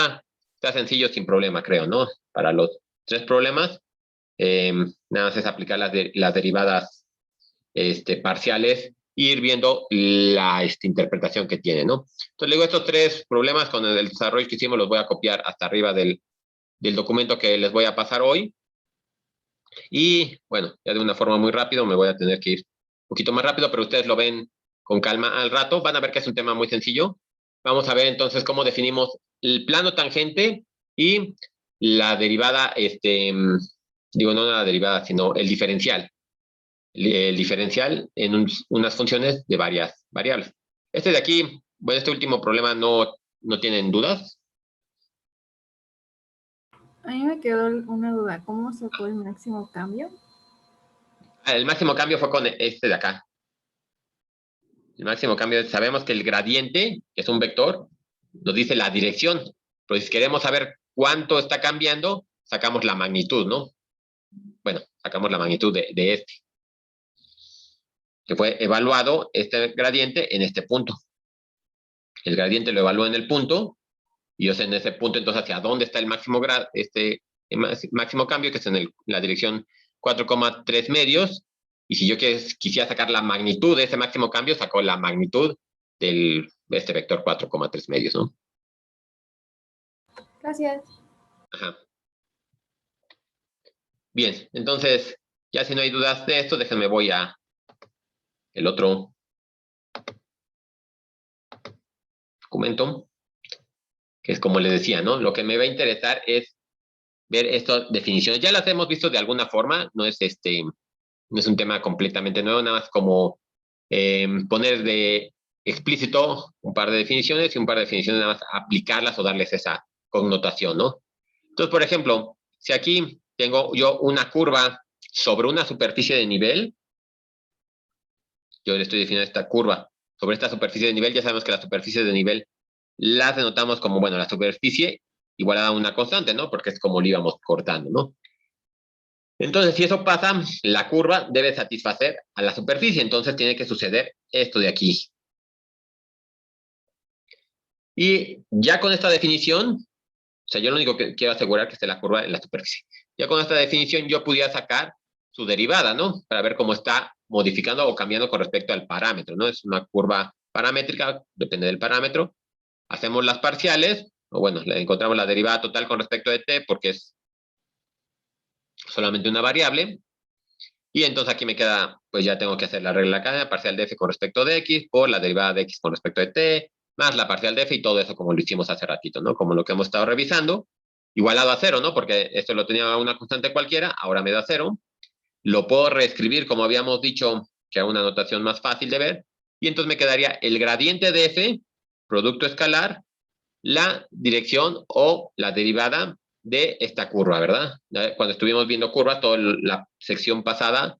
está sencillo, sin problema, creo, ¿no? Para los tres problemas, nada más es aplicar las derivadas parciales e ir viendo la interpretación que tiene, ¿no? Entonces, luego estos tres problemas con el desarrollo que hicimos los voy a copiar hasta arriba del documento que les voy a pasar hoy. Y, bueno, ya de una forma muy rápida me voy a tener que ir un poquito más rápido, pero ustedes lo ven con calma al rato. Van a ver que es un tema muy sencillo. Vamos a ver entonces cómo definimos el plano tangente y la derivada, digo, no la derivada, sino el diferencial. El diferencial en unas funciones de varias variables. Este de aquí, bueno, este último problema no tienen dudas. A mí me quedó una duda. ¿Cómo sacó el máximo cambio? El máximo cambio fue con este de acá. El máximo cambio, sabemos que el gradiente, que es un vector, nos dice la dirección. Pero si queremos saber cuánto está cambiando, sacamos la magnitud, ¿no? Bueno, sacamos la magnitud de este. Que fue evaluado este gradiente en este punto. El gradiente lo evalúo en el punto, y yo sé en ese punto entonces hacia dónde está el máximo máximo cambio, que es en la dirección 4,3 medios. Y si yo quisiera sacar la magnitud de ese máximo cambio, saco la magnitud de este vector 4,3 medios, ¿no? Gracias. Ajá. Bien, entonces, ya si no hay dudas de esto, déjenme voy a el otro documento, que es como les decía, ¿no? Lo que me va a interesar es ver estas definiciones. Ya las hemos visto de alguna forma, no es un tema completamente nuevo, nada más como poner de explícito un par de definiciones y un par de definiciones nada más aplicarlas o darles esa connotación, ¿no? Entonces, por ejemplo, si aquí tengo yo una curva sobre una superficie de nivel, yo le estoy definiendo esta curva sobre esta superficie de nivel, ya sabemos que las superficies de nivel las denotamos como, bueno, la superficie igualada a una constante, ¿no? Porque es como lo íbamos cortando, ¿no? Entonces, si eso pasa, la curva debe satisfacer a la superficie. Entonces, tiene que suceder esto de aquí. Y ya con esta definición, o sea, yo lo único que quiero asegurar que esté la curva en la superficie. Ya con esta definición yo pudiera sacar su derivada, ¿no? Para ver cómo está modificando o cambiando con respecto al parámetro, ¿no? Es una curva paramétrica, depende del parámetro. Hacemos las parciales, o bueno, encontramos la derivada total con respecto de t porque es solamente una variable. Y entonces aquí me queda, pues ya tengo que hacer la regla de la cadena, parcial de f con respecto de x, por la derivada de x con respecto de t, más la parcial de f y todo eso como lo hicimos hace ratito, ¿no? Como lo que hemos estado revisando, igualado a cero, ¿no? Porque esto lo tenía a una constante cualquiera, ahora me da cero. Lo puedo reescribir como habíamos dicho, que era una notación más fácil de ver, y entonces me quedaría el gradiente de f, producto escalar, la dirección o la derivada de esta curva, ¿verdad? Cuando estuvimos viendo curvas, toda la sección pasada,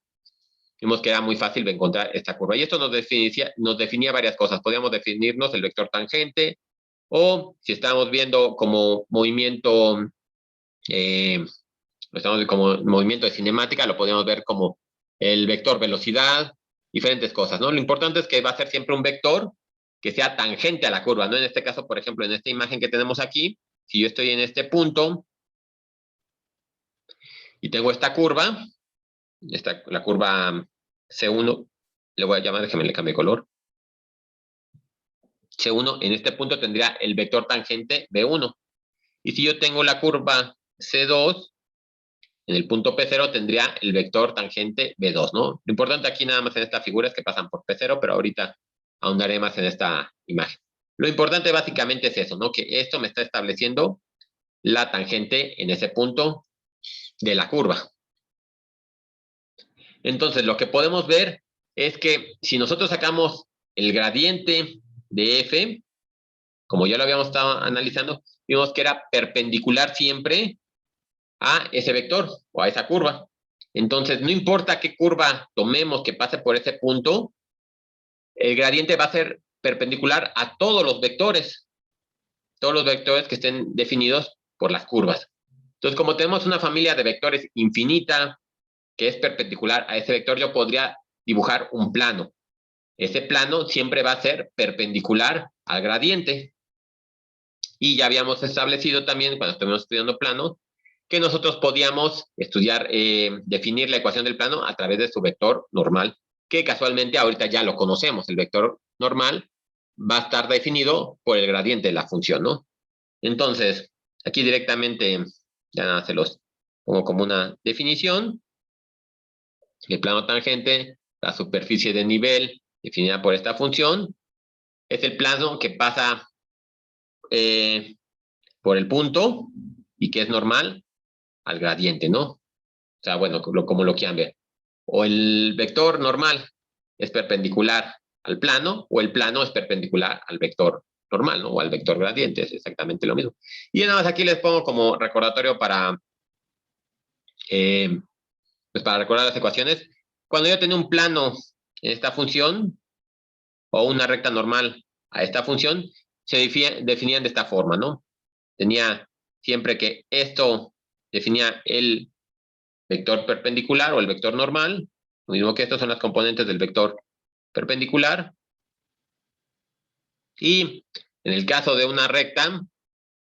vimos que era muy fácil de encontrar esta curva. Y esto nos definía varias cosas. Podíamos definirnos el vector tangente, o si estábamos viendo como movimiento, lo estamos viendo como movimiento de cinemática, lo podíamos ver como el vector velocidad, diferentes cosas, ¿no? Lo importante es que va a ser siempre un vector que sea tangente a la curva, ¿no? En este caso, por ejemplo, en esta imagen que tenemos aquí, si yo estoy en este punto y tengo esta curva, la curva C1, le voy a llamar, déjeme le cambie color. C1 en este punto tendría el vector tangente B1. Y si yo tengo la curva C2, en el punto P0 tendría el vector tangente B2, ¿no? Lo importante aquí nada más en esta figura es que pasan por P0, pero ahorita ahondaré más en esta imagen. Lo importante básicamente es eso, ¿no? Que esto me está estableciendo la tangente en ese punto de la curva. Entonces, lo que podemos ver es que si nosotros sacamos el gradiente de F, como ya lo habíamos estado analizando, vimos que era perpendicular siempre a ese vector o a esa curva. Entonces, no importa qué curva tomemos que pase por ese punto, el gradiente va a ser perpendicular a todos los vectores que estén definidos por las curvas. Entonces, como tenemos una familia de vectores infinita que es perpendicular a ese vector, yo podría dibujar un plano. Ese plano siempre va a ser perpendicular al gradiente. Y ya habíamos establecido también, cuando estuvimos estudiando planos, que nosotros podíamos estudiar, definir la ecuación del plano a través de su vector normal, que casualmente ahorita ya lo conocemos. El vector normal va a estar definido por el gradiente de la función, ¿no? Entonces, aquí directamente ya nada, se los pongo como una definición. El plano tangente, la superficie de nivel definida por esta función, es el plano que pasa por el punto y que es normal al gradiente, ¿no? O sea, bueno, como lo quieran ver. O el vector normal es perpendicular al plano, o el plano es perpendicular al vector normal, ¿no? O al vector gradiente, es exactamente lo mismo. Y nada más aquí les pongo como recordatorio para, pues para recordar las ecuaciones. Cuando yo tenía un plano en esta función, o una recta normal a esta función, se definían de esta forma, ¿no? Tenía siempre que esto definía el vector perpendicular o el vector normal, lo mismo que estos son las componentes del vector perpendicular. Y en el caso de una recta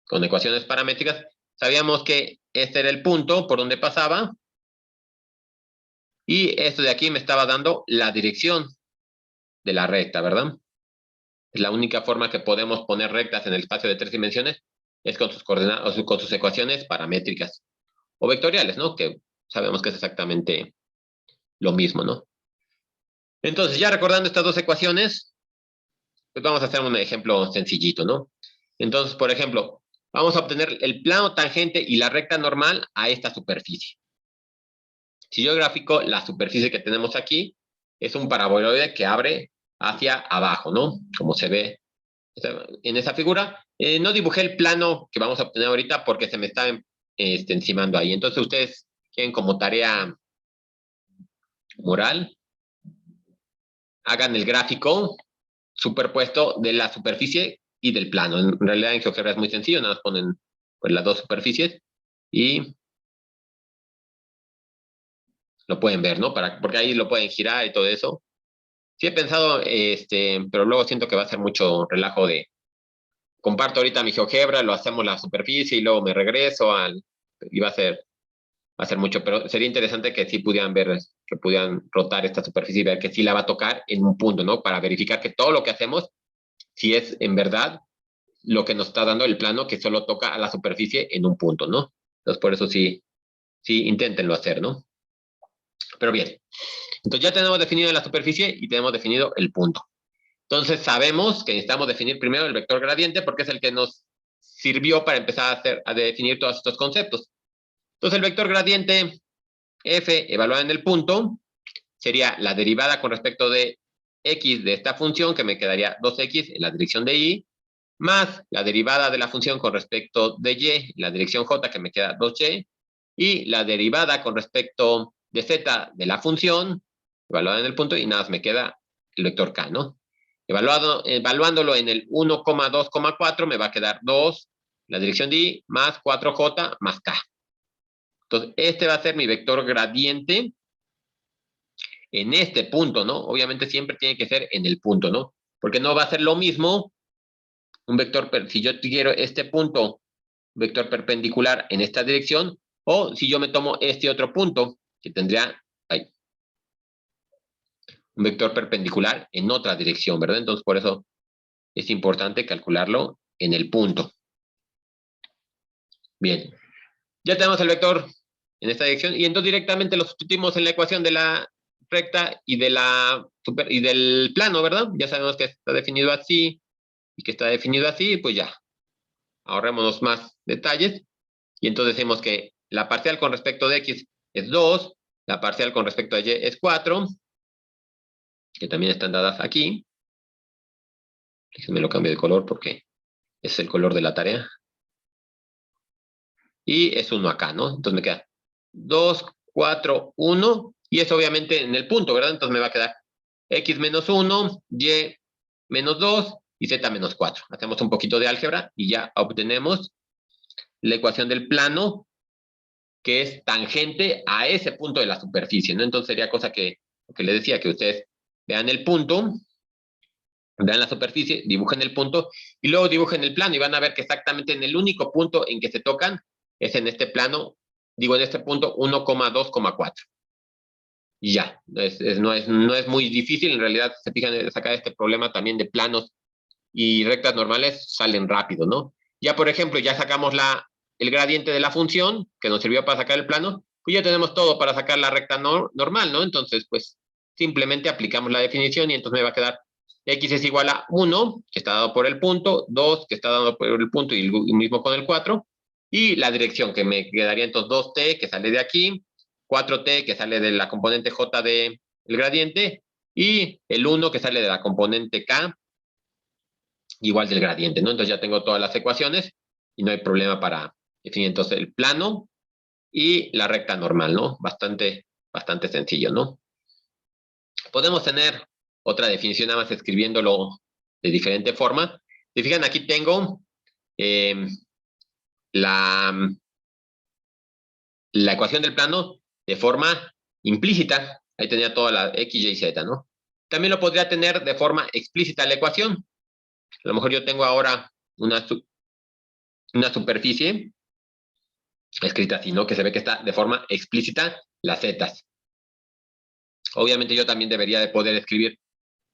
con ecuaciones paramétricas, sabíamos que este era el punto por donde pasaba, y esto de aquí me estaba dando la dirección de la recta, ¿verdad? Es la única forma que podemos poner rectas en el espacio de 3 dimensiones, es con sus coordenadas, o con sus ecuaciones paramétricas o vectoriales, ¿no? Que sabemos que es exactamente lo mismo, ¿no? Entonces, ya recordando estas dos ecuaciones, pues vamos a hacer un ejemplo sencillito, ¿no? Entonces, por ejemplo, vamos a obtener el plano tangente y la recta normal a esta superficie. Si yo grafico la superficie que tenemos aquí, es un paraboloide que abre hacia abajo, ¿no? Como se ve en esa figura. No dibujé el plano que vamos a obtener ahorita porque se me está encimando ahí. Entonces, ustedes quieren como tarea moral, hagan el gráfico superpuesto de la superficie y del plano. En realidad en GeoGebra es muy sencillo, nada más ponen pues, las dos superficies y lo pueden ver, ¿no? Porque ahí lo pueden girar y todo eso. Sí he pensado, pero luego siento que va a ser mucho relajo de comparto ahorita mi GeoGebra, lo hacemos la superficie y luego me regreso y va a ser mucho, pero sería interesante que sí pudieran ver, que pudieran rotar esta superficie y ver que sí la va a tocar en un punto, ¿no? Para verificar que todo lo que hacemos, si es en verdad lo que nos está dando el plano, que solo toca a la superficie en un punto, ¿no? Entonces, por eso sí inténtenlo hacer, ¿no? Pero bien, entonces ya tenemos definido la superficie y tenemos definido el punto. Entonces sabemos que necesitamos definir primero el vector gradiente porque es el que nos sirvió para empezar a definir todos estos conceptos. Entonces el vector gradiente f evaluado en el punto sería la derivada con respecto de x de esta función, que me quedaría 2x en la dirección de y, más la derivada de la función con respecto de y, en la dirección j, que me queda 2y, y la derivada con respecto de z de la función, evaluada en el punto, y nada más me queda el vector k, ¿no? Evaluándolo en el 1,2,4 me va a quedar 2, la dirección de y, más 4j más k. Entonces, este va a ser mi vector gradiente en este punto, ¿no? Obviamente siempre tiene que ser en el punto, ¿no? Porque no va a ser lo mismo un vector, si yo quiero este punto, vector perpendicular en esta dirección, o si yo me tomo este otro punto, que tendría ahí, un vector perpendicular en otra dirección, ¿verdad? Entonces, por eso es importante calcularlo en el punto. Bien, ya tenemos el vector en esta dirección y entonces directamente lo sustituimos en la ecuación de la recta y del plano, ¿verdad? Ya sabemos que está definido así y que está definido así, pues ya. Ahorrémonos más detalles y entonces decimos que la parcial con respecto de x es 2, la parcial con respecto a y es 4, que también están dadas aquí. Déjenme lo cambio de color porque es el color de la tarea. Y es 1 acá, ¿no? Entonces me queda 2, 4, 1, y es obviamente en el punto, ¿verdad? Entonces me va a quedar x menos 1, y menos 2, y z menos 4. Hacemos un poquito de álgebra y ya obtenemos la ecuación del plano que es tangente a ese punto de la superficie, ¿no? Entonces sería cosa que les decía, que ustedes vean el punto, vean la superficie, dibujen el punto, y luego dibujen el plano, y van a ver que exactamente en el único punto en que se tocan es en este plano, digo en este punto 1,2,4. Y ya, no es muy difícil, en realidad, se fijan, sacar este problema también de planos y rectas normales, salen rápido, ¿no? Ya, por ejemplo, ya sacamos el gradiente de la función, que nos sirvió para sacar el plano, pues ya tenemos todo para sacar la recta normal, ¿no? Entonces, pues, simplemente aplicamos la definición y entonces me va a quedar x es igual a 1, que está dado por el punto, 2, que está dado por el punto y el mismo con el 4, y la dirección, que me quedaría entonces 2t, que sale de aquí, 4t, que sale de la componente j del gradiente, y el 1, que sale de la componente k, igual del gradiente, ¿no? Entonces ya tengo todas las ecuaciones y no hay problema para definir entonces el plano y la recta normal, ¿no? Bastante sencillo, ¿no? Podemos tener otra definición nada más escribiéndolo de diferente forma. Si fijan, aquí tengo la ecuación del plano de forma implícita. Ahí tenía toda la x, y, z, ¿no? También lo podría tener de forma explícita la ecuación. A lo mejor yo tengo ahora una superficie escrita así, ¿no? Que se ve que está de forma explícita las zetas. Obviamente yo también debería de poder escribir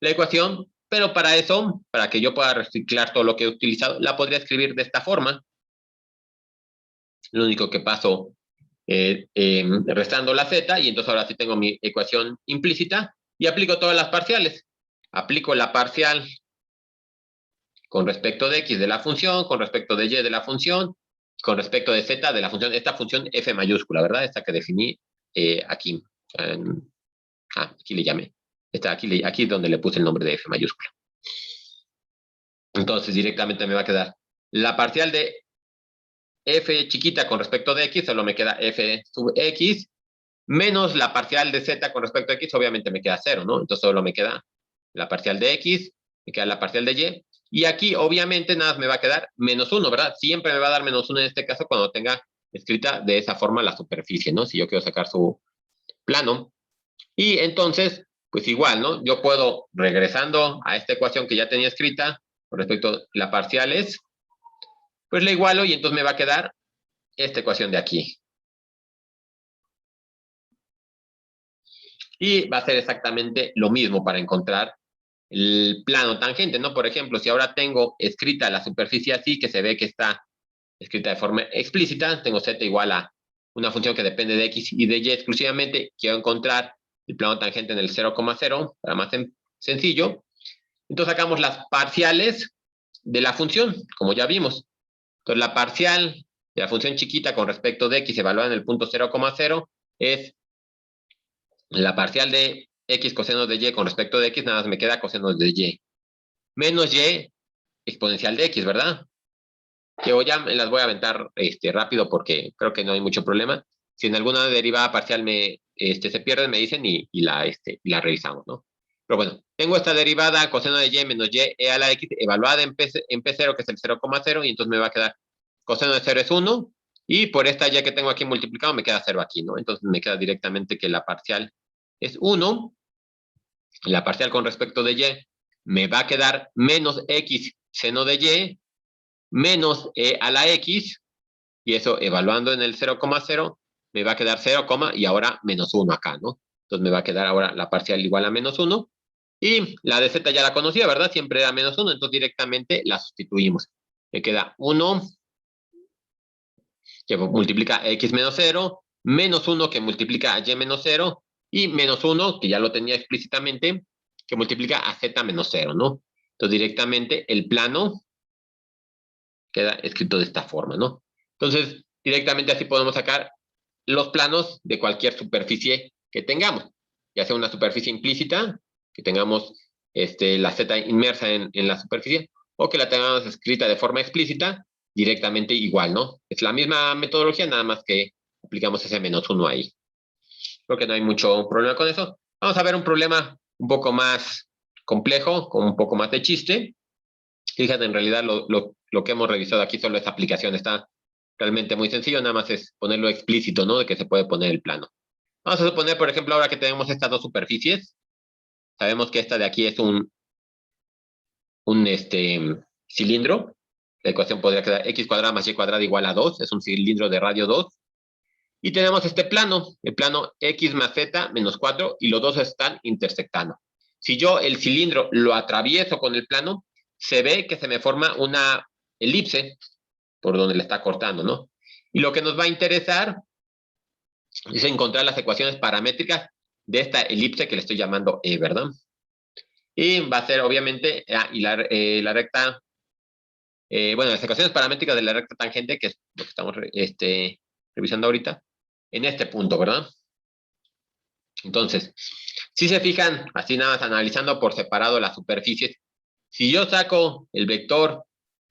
la ecuación, pero para eso, para que yo pueda reciclar todo lo que he utilizado, la podría escribir de esta forma. Lo único que paso restando la z, y entonces ahora sí tengo mi ecuación implícita, y aplico todas las parciales. Aplico la parcial con respecto de x de la función, con respecto de y de la función, con respecto de z de la función, esta función f mayúscula, ¿verdad? Esta que definí aquí. Aquí le llamé. Aquí es donde le puse el nombre de f mayúscula. Entonces directamente me va a quedar la parcial de f chiquita con respecto de x, solo me queda f sub x, menos la parcial de z con respecto a x, obviamente me queda 0, ¿no? Entonces solo me queda la parcial de x, me queda la parcial de y aquí obviamente nada más me va a quedar menos 1, ¿verdad? Siempre me va a dar menos 1 en este caso cuando tenga escrita de esa forma la superficie, ¿no? Si yo quiero sacar su plano. Y entonces, pues igual, ¿no? Yo puedo, regresando a esta ecuación que ya tenía escrita, con respecto a la parcial es, pues la igualo y entonces me va a quedar esta ecuación de aquí. Y va a ser exactamente lo mismo para encontrar el plano tangente, ¿no? Por ejemplo, si ahora tengo escrita la superficie así, que se ve que está escrita de forma explícita, tengo z igual a una función que depende de x y de y exclusivamente, quiero encontrar el plano tangente en el 0,0, para más sencillo. Entonces sacamos las parciales de la función, como ya vimos. Entonces la parcial de la función chiquita con respecto de x evaluada en el punto 0,0 es la parcial de x coseno de y con respecto de x, nada más me queda coseno de y. Menos y exponencial de x, ¿verdad? Que hoy ya me las voy a aventar rápido porque creo que no hay mucho problema. Si en alguna derivada parcial se pierde, me dicen y la revisamos, ¿no? Pero bueno, tengo esta derivada coseno de y menos y e a la x evaluada en P0, que es el 0,0, y entonces me va a quedar coseno de 0 es 1, y por esta y que tengo aquí multiplicado me queda 0 aquí, ¿no? Entonces me queda directamente que la parcial es 1, la parcial con respecto de y me va a quedar menos x seno de y, menos e a la x, y eso evaluando en el 0,0, me va a quedar 0, y ahora menos 1 acá, ¿no? Entonces me va a quedar ahora la parcial igual a menos 1, Y la de z ya la conocía, ¿verdad? Siempre era menos 1, entonces directamente la sustituimos. Me queda 1 que multiplica a x menos 0, menos 1 que multiplica a y menos 0, y menos 1, que ya lo tenía explícitamente, que multiplica a z menos 0, ¿no? Entonces directamente el plano queda escrito de esta forma, ¿no? Entonces directamente así podemos sacar los planos de cualquier superficie que tengamos, ya sea una superficie implícita, que tengamos la z inmersa en la superficie, o que la tengamos escrita de forma explícita, directamente igual, ¿no? Es la misma metodología, nada más que aplicamos ese menos 1 ahí. Creo que no hay mucho problema con eso. Vamos a ver un problema un poco más complejo, con un poco más de chiste. Fíjate, en realidad lo que hemos revisado aquí solo es aplicación, está realmente muy sencillo, nada más es ponerlo explícito, ¿no? De que se puede poner el plano. Vamos a suponer, por ejemplo, ahora que tenemos estas dos superficies, sabemos que esta de aquí es un cilindro. La ecuación podría quedar x cuadrada más y cuadrada igual a 2, es un cilindro de radio 2. Y tenemos este plano, el plano x más z menos 4, y los dos están intersectando. Si yo el cilindro lo atravieso con el plano, se ve que se me forma una elipse por donde le está cortando, ¿no? Y lo que nos va a interesar es encontrar las ecuaciones paramétricas de esta elipse que le estoy llamando E, ¿verdad? Y va a ser, obviamente, la recta, bueno, las ecuaciones paramétricas de la recta tangente, que es lo que estamos revisando ahorita, en este punto, ¿verdad? Entonces, si se fijan, así nada más analizando por separado las superficies, si yo saco el vector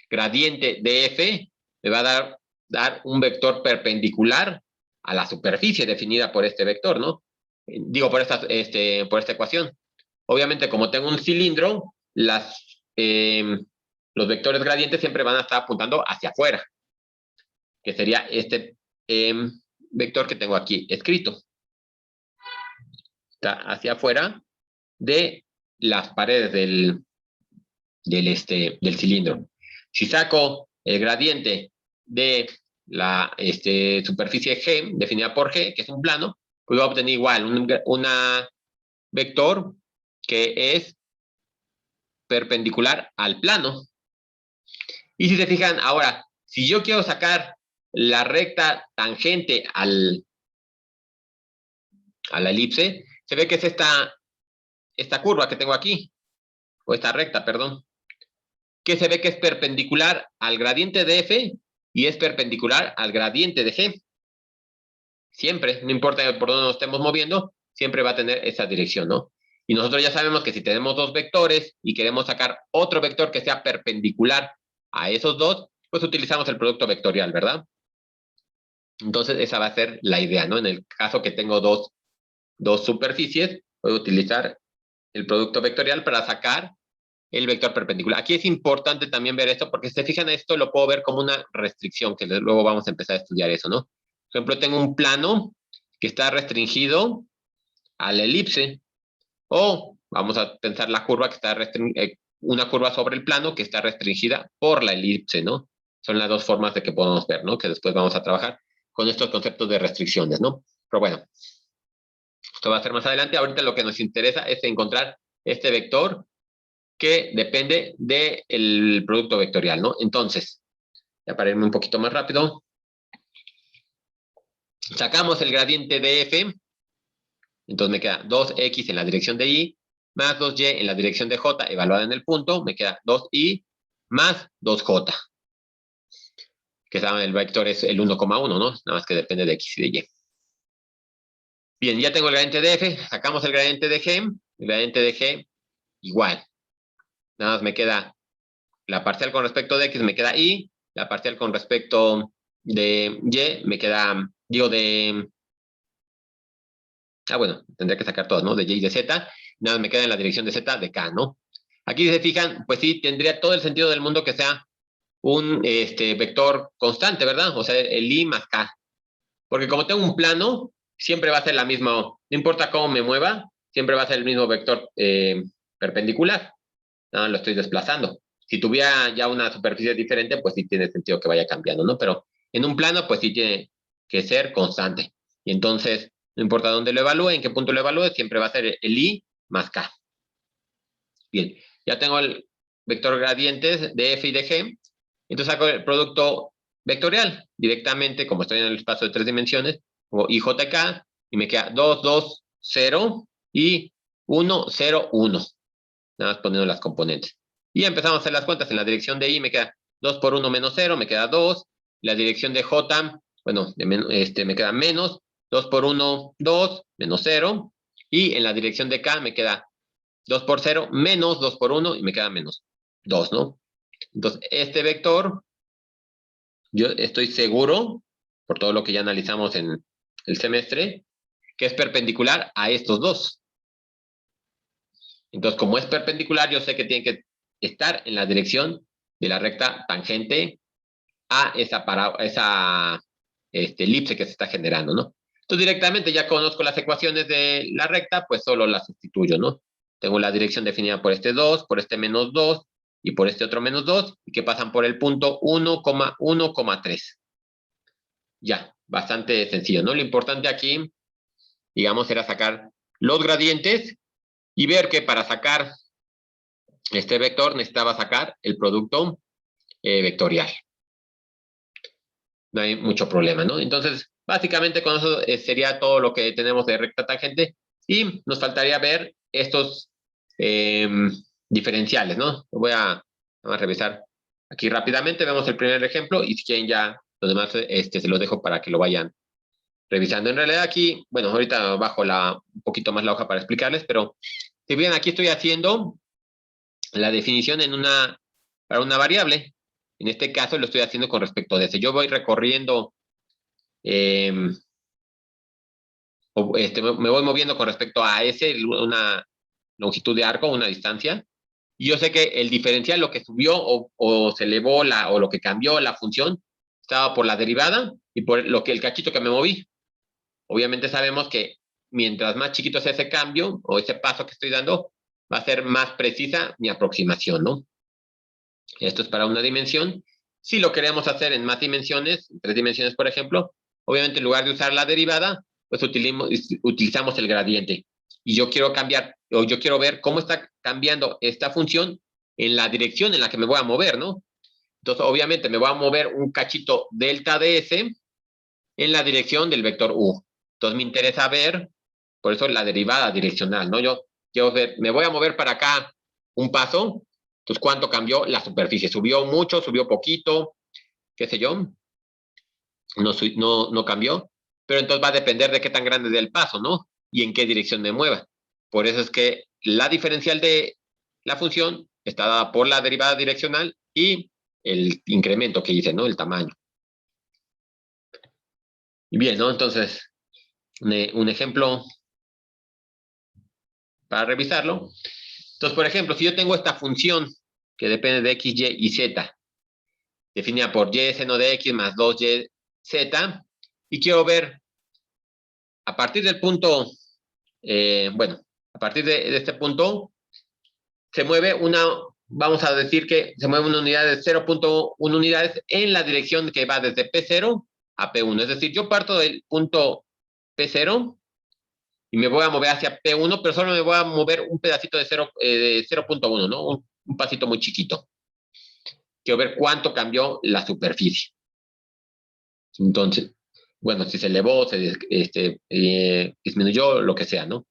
gradiente de f, me va a dar un vector perpendicular a la superficie definida por este vector, ¿no? Digo, por esta ecuación. Obviamente, como tengo un cilindro, los vectores gradientes siempre van a estar apuntando hacia afuera, que sería este vector que tengo aquí escrito. Está hacia afuera de las paredes del cilindro. Si saco el gradiente de la superficie G, definida por G, que es un plano, pues voy a obtener igual una vector que es perpendicular al plano. Y si se fijan, ahora, si yo quiero sacar la recta tangente a la elipse, se ve que es esta curva que tengo aquí, o esta recta, perdón, que se ve que es perpendicular al gradiente de f y es perpendicular al gradiente de g. Siempre, no importa por dónde nos estemos moviendo, siempre va a tener esa dirección, ¿no? Y nosotros ya sabemos que si tenemos dos vectores y queremos sacar otro vector que sea perpendicular a esos dos, pues utilizamos el producto vectorial, ¿verdad? Entonces esa va a ser la idea, ¿no? En el caso que tengo dos superficies, puedo utilizar el producto vectorial para sacar el vector perpendicular. Aquí es importante también ver esto, porque si se fijan, esto lo puedo ver como una restricción, que luego vamos a empezar a estudiar eso, ¿no? Por ejemplo, tengo un plano que está restringido a la elipse, o vamos a pensar la curva que está una curva sobre el plano que está restringida por la elipse, ¿no? Son las dos formas de que podemos ver, ¿no? Que después vamos a trabajar con estos conceptos de restricciones, ¿no? Pero bueno, esto va a ser más adelante. Ahorita lo que nos interesa es encontrar este vector que depende del producto vectorial, ¿no? Entonces, ya para irme un poquito más rápido, sacamos el gradiente de f, entonces me queda 2x en la dirección de y, más 2y en la dirección de j, evaluada en el punto, me queda 2y más 2j, que saben, el vector es el 1,1, ¿no? Nada más que depende de x y de y. Bien, ya tengo el gradiente de f, sacamos el gradiente de g igual. Nada más me queda la parcial con respecto de x, me queda y, la parcial con respecto de y, me queda, bueno, tendría que sacar todas, ¿no? De y y de z, nada más me queda en la dirección de z de k, ¿no? Aquí, si se fijan, pues sí, tendría todo el sentido del mundo que sea un vector constante, ¿verdad? O sea, el i más k. Porque como tengo un plano, siempre va a ser la misma, no importa cómo me mueva, siempre va a ser el mismo vector perpendicular. No, lo estoy desplazando. Si tuviera ya una superficie diferente, pues sí tiene sentido que vaya cambiando, ¿no? Pero en un plano, pues sí tiene que ser constante. Y entonces, no importa dónde lo evalúe, en qué punto lo evalúe, siempre va a ser el i más k. Bien, ya tengo el vector gradientes de f y de g. Entonces saco el producto vectorial directamente, como estoy en el espacio de 3 dimensiones, como IJK, y me queda 2, 2, 0 y 1, 0, 1. Nada más poniendo las componentes. Y empezamos a hacer las cuentas. En la dirección de I me queda 2 por 1 menos 0, me queda 2. La dirección de J, bueno, me queda menos. 2 por 1, 2, menos 0. Y en la dirección de K me queda 2 por 0, menos 2 por 1, y me queda menos 2, ¿no? Entonces, este vector, yo estoy seguro, por todo lo que ya analizamos en el semestre, que es perpendicular a estos dos. Entonces, como es perpendicular, yo sé que tiene que estar en la dirección de la recta tangente a esa elipse que se está generando, ¿no? Entonces, directamente ya conozco las ecuaciones de la recta, pues solo las sustituyo, ¿no? Tengo la dirección definida por este 2, por este menos 2 y por este otro menos 2, y que pasan por el punto 1,1,3. Ya, bastante sencillo, ¿no? Lo importante aquí, digamos, era sacar los gradientes y ver que para sacar este vector necesitaba sacar el producto vectorial. No hay mucho problema, ¿no? Entonces, básicamente con eso sería todo lo que tenemos de recta tangente, y nos faltaría ver estos diferenciales, ¿no? Vamos a revisar aquí rápidamente, vemos el primer ejemplo, y si quieren ya los demás se los dejo para que lo vayan revisando. En realidad aquí, bueno, ahorita bajo un poquito más la hoja para explicarles, pero si bien aquí estoy haciendo la definición para una variable. En este caso lo estoy haciendo con respecto de ese. Yo voy recorriendo, me voy moviendo con respecto a ese, una longitud de arco, una distancia. Y yo sé que el diferencial, lo que subió o se elevó, o lo que cambió la función, estaba por la derivada y por el cachito que me moví. Obviamente sabemos que mientras más chiquito sea ese cambio o ese paso que estoy dando, va a ser más precisa mi aproximación, ¿no? Esto es para una dimensión. Si lo queremos hacer en más dimensiones, 3 dimensiones, por ejemplo, obviamente en lugar de usar la derivada, pues utilizamos el gradiente. Y yo quiero cambiar, o yo quiero ver cómo está cambiando esta función en la dirección en la que me voy a mover, ¿no? Entonces, obviamente, me voy a mover un cachito delta de S en la dirección del vector U. Entonces, me interesa ver, por eso la derivada direccional, ¿no? Yo quiero ver, me voy a mover para acá un paso. Entonces, ¿cuánto cambió la superficie? ¿Subió mucho? ¿Subió poquito? ¿Qué sé yo? No cambió. Pero entonces va a depender de qué tan grande es el paso, ¿no? Y en qué dirección me mueva. Por eso es que la diferencial de la función está dada por la derivada direccional y el incremento que hice, ¿no? El tamaño. Y bien, ¿no? Entonces, un ejemplo para revisarlo. Entonces, por ejemplo, si yo tengo esta función que depende de x, y y z, definida por y seno de x más 2y z, y quiero ver a partir del punto, a partir de este punto, se mueve vamos a decir que se mueve una unidad de 0.1 unidades en la dirección que va desde P0 a P1. Es decir, yo parto del punto P0 y me voy a mover hacia P1, pero solo me voy a mover un pedacito de 0.1, ¿no? Un pasito muy chiquito. Quiero ver cuánto cambió la superficie. Entonces, bueno, si se elevó, se disminuyó, lo que sea, ¿no?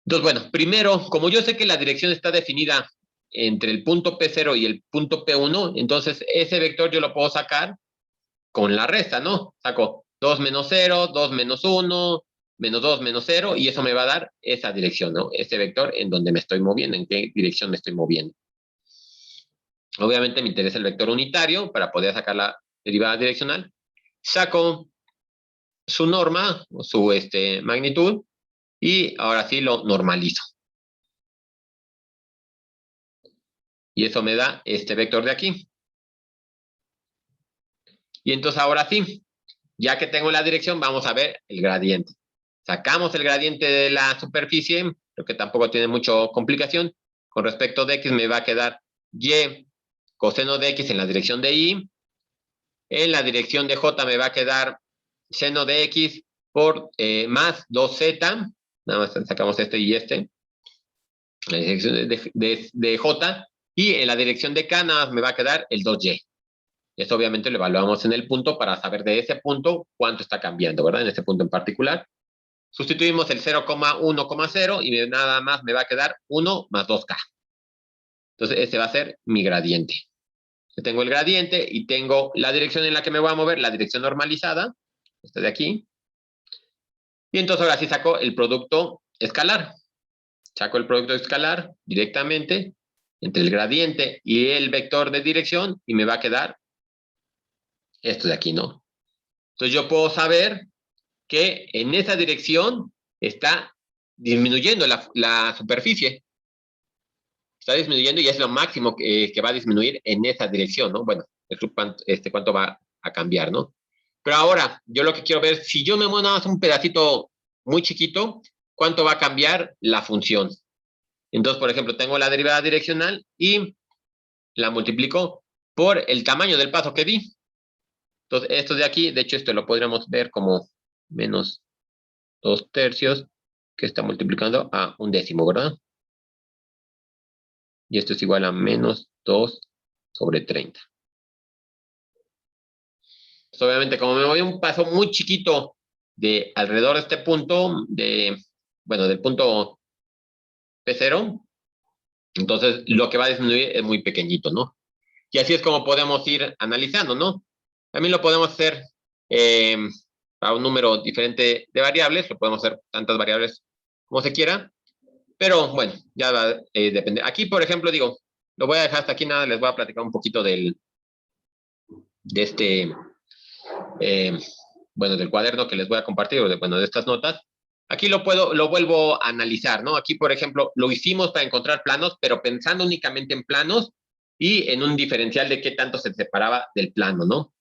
Entonces, bueno, primero, como yo sé que la dirección está definida entre el punto P0 y el punto P1, entonces ese vector yo lo puedo sacar con la resta, ¿no? Saco 2 menos 0, 2 menos 1, menos 2 menos 0, y eso me va a dar esa dirección, ¿no? Ese vector en donde me estoy moviendo, en qué dirección me estoy moviendo. Obviamente me interesa el vector unitario para poder sacar la derivada direccional. Saco su norma, o su magnitud, y ahora sí lo normalizo. Y eso me da este vector de aquí. Y entonces ahora sí, ya que tengo la dirección, vamos a ver el gradiente. Sacamos el gradiente de la superficie, lo que tampoco tiene mucha complicación. Con respecto de x me va a quedar y coseno de x en la dirección de y. En la dirección de j me va a quedar seno de x por más 2z. Nada más sacamos este y este. la dirección de J, y en la dirección de K nada más me va a quedar el 2Y. Esto obviamente lo evaluamos en el punto para saber de ese punto cuánto está cambiando, ¿verdad? En este punto en particular. Sustituimos el 0,1,0 y nada más me va a quedar 1 más 2K. Entonces, ese va a ser mi gradiente. Yo tengo el gradiente y tengo la dirección en la que me voy a mover, la dirección normalizada, esta de aquí. Y entonces ahora sí saco el producto escalar. Saco el producto escalar directamente entre el gradiente y el vector de dirección y me va a quedar esto de aquí, ¿no? Entonces yo puedo saber que en esa dirección está disminuyendo la superficie. Está disminuyendo y es lo máximo que va a disminuir en esa dirección, ¿no? Bueno, cuánto va a cambiar, ¿no? Pero ahora, yo lo que quiero ver, si yo me muevo nada más un pedacito muy chiquito, ¿cuánto va a cambiar la función? Entonces, por ejemplo, tengo la derivada direccional y la multiplico por el tamaño del paso que di. Entonces, esto de aquí, de hecho, esto lo podríamos ver como menos 2/3, que está multiplicando a 1/10, ¿verdad? Y esto es igual a menos 2/30. Pues obviamente, como me voy un paso muy chiquito de alrededor de este punto, bueno, del punto P0, entonces lo que va a disminuir es muy pequeñito, ¿no? Y así es como podemos ir analizando, ¿no? También lo podemos hacer para un número diferente de variables, lo podemos hacer tantas variables como se quiera, pero bueno, ya va a depender. Aquí, por ejemplo, digo, lo voy a dejar hasta aquí, nada, les voy a platicar un poquito del cuaderno que les voy a compartir, bueno, de estas notas. Aquí lo vuelvo a analizar, ¿no? Aquí, por ejemplo, lo hicimos para encontrar planos, pero pensando únicamente en planos y en un diferencial de qué tanto se separaba del plano, ¿no?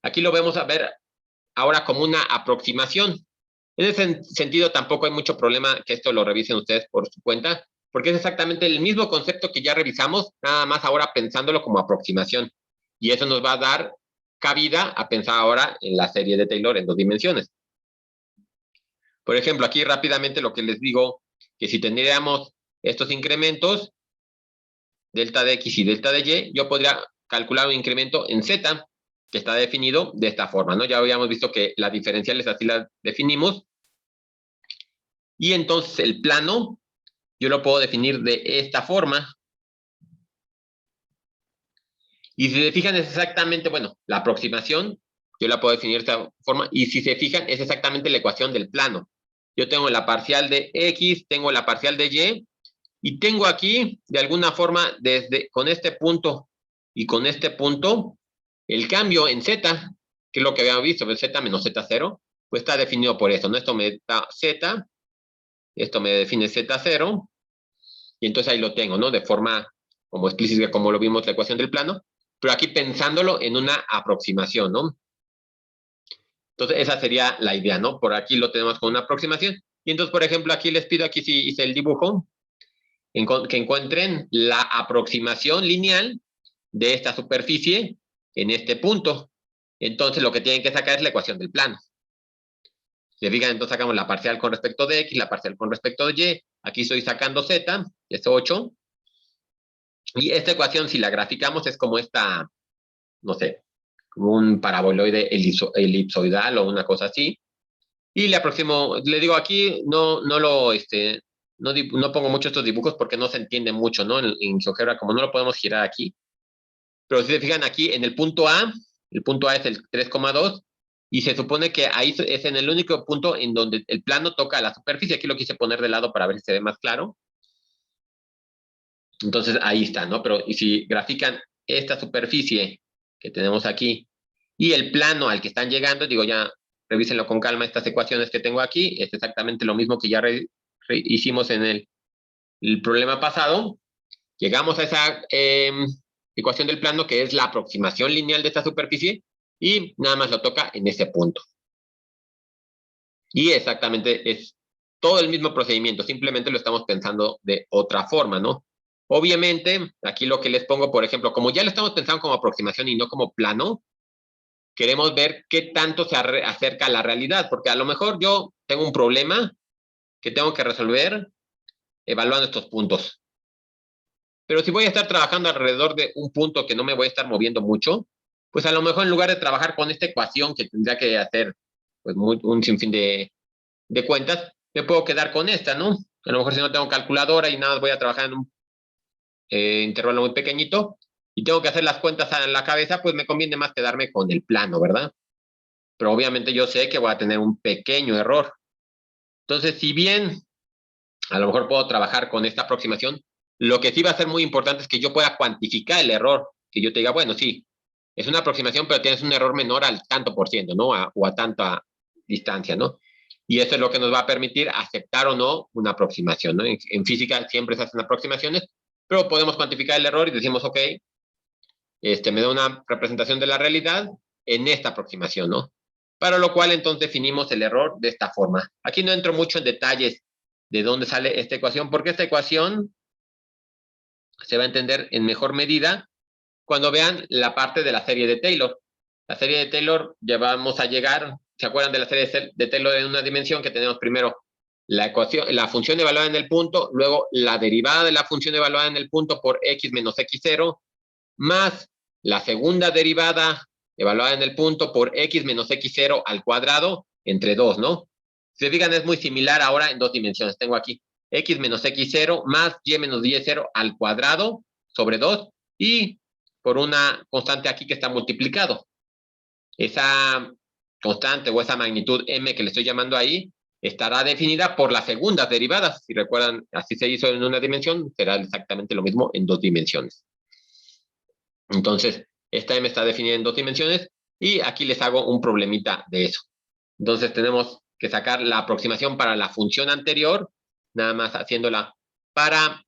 Aquí lo vamos a ver ahora como una aproximación. En ese sentido, tampoco hay mucho problema que esto lo revisen ustedes por su cuenta, porque es exactamente el mismo concepto que ya revisamos, nada más ahora pensándolo como aproximación. Y eso nos va a dar cabida a pensar ahora en la serie de Taylor en 2 dimensiones. Por ejemplo, aquí rápidamente lo que les digo, que si tendríamos estos incrementos, delta de X y delta de Y, yo podría calcular un incremento en Z, que está definido de esta forma, ¿no? Ya habíamos visto que las diferenciales así las definimos. Y entonces el plano, yo lo puedo definir de esta forma. Y si se fijan, es exactamente, bueno, la aproximación, yo la puedo definir de esta forma. Y si se fijan, es exactamente la ecuación del plano. Yo tengo la parcial de X, tengo la parcial de Y, y tengo aquí, de alguna forma, con este punto y con este punto, el cambio en Z, que es lo que habíamos visto, Z menos Z0, pues está definido por eso, ¿no? Esto me da Z, esto me define Z0, y entonces ahí lo tengo, ¿no? De forma como explícita, como lo vimos la ecuación del plano, pero aquí pensándolo en una aproximación, ¿no? Entonces esa sería la idea, ¿no? Por aquí lo tenemos con una aproximación. Y entonces, por ejemplo, aquí les pido, aquí sí hice el dibujo, que encuentren la aproximación lineal de esta superficie en este punto. Entonces lo que tienen que sacar es la ecuación del plano. Si se fijan, entonces sacamos la parcial con respecto de X, la parcial con respecto de Y. Aquí estoy sacando Z, que es 8. Y esta ecuación, si la graficamos, es como esta, no sé, como un paraboloide elipsoidal o una cosa así. Y le aproximo, le digo aquí, no pongo mucho estos dibujos porque no se entiende mucho, ¿no? En GeoGebra, como no lo podemos girar aquí. Pero si se fijan aquí, en el punto A es el 3,2, y se supone que ahí es en el único punto en donde el plano toca la superficie. Aquí lo quise poner de lado para ver si se ve más claro. Entonces ahí está, ¿no? Pero y si grafican esta superficie que tenemos aquí y el plano al que están llegando, digo, ya revísenlo con calma, estas ecuaciones que tengo aquí, es exactamente lo mismo que ya hicimos en el problema pasado. Llegamos a esa ecuación del plano, que es la aproximación lineal de esta superficie, y nada más lo toca en ese punto. Y exactamente es todo el mismo procedimiento, simplemente lo estamos pensando de otra forma, ¿no? Obviamente, aquí lo que les pongo, por ejemplo, como ya lo estamos pensando como aproximación y no como plano, queremos ver qué tanto se acerca a la realidad, porque a lo mejor yo tengo un problema que tengo que resolver evaluando estos puntos. Pero si voy a estar trabajando alrededor de un punto que no me voy a estar moviendo mucho, pues a lo mejor en lugar de trabajar con esta ecuación que tendría que hacer pues un sinfín de cuentas, me puedo quedar con esta, ¿no? A lo mejor si no tengo calculadora y nada más voy a trabajar en un intervalo muy pequeñito y tengo que hacer las cuentas a la cabeza, pues me conviene más quedarme con el plano, ¿verdad? Pero obviamente yo sé que voy a tener un pequeño error. Entonces, si bien a lo mejor puedo trabajar con esta aproximación, lo que sí va a ser muy importante es que yo pueda cuantificar el error, que yo te diga, bueno, sí, es una aproximación, pero tienes un error menor al tanto por ciento, ¿no? O a tanta distancia, ¿no? Y eso es lo que nos va a permitir aceptar o no una aproximación, ¿no? En física siempre se hacen aproximaciones, pero podemos cuantificar el error y decimos, ok, me da una representación de la realidad en esta aproximación, ¿no? Para lo cual entonces definimos el error de esta forma. Aquí no entro mucho en detalles de dónde sale esta ecuación, porque esta ecuación se va a entender en mejor medida cuando vean la parte de la serie de Taylor. La serie de Taylor ya vamos a llegar, ¿se acuerdan de la serie de Taylor en una dimensión? Que tenemos primero la ecuación, la función evaluada en el punto, luego la derivada de la función evaluada en el punto por x menos x0, más la segunda derivada evaluada en el punto por x menos x0 al cuadrado entre 2, ¿no? Si se fijan, es muy similar ahora en dos dimensiones. Tengo aquí x menos x0 más y menos y0 al cuadrado sobre 2 y por una constante aquí que está multiplicado. Esa constante o esa magnitud m que le estoy llamando ahí estará definida por las segundas derivadas. Si recuerdan, así se hizo en una dimensión, será exactamente lo mismo en dos dimensiones. Entonces, esta m está definida en dos dimensiones y aquí les hago un problemita de eso. Entonces, tenemos que sacar la aproximación para la función anterior, nada más haciéndola para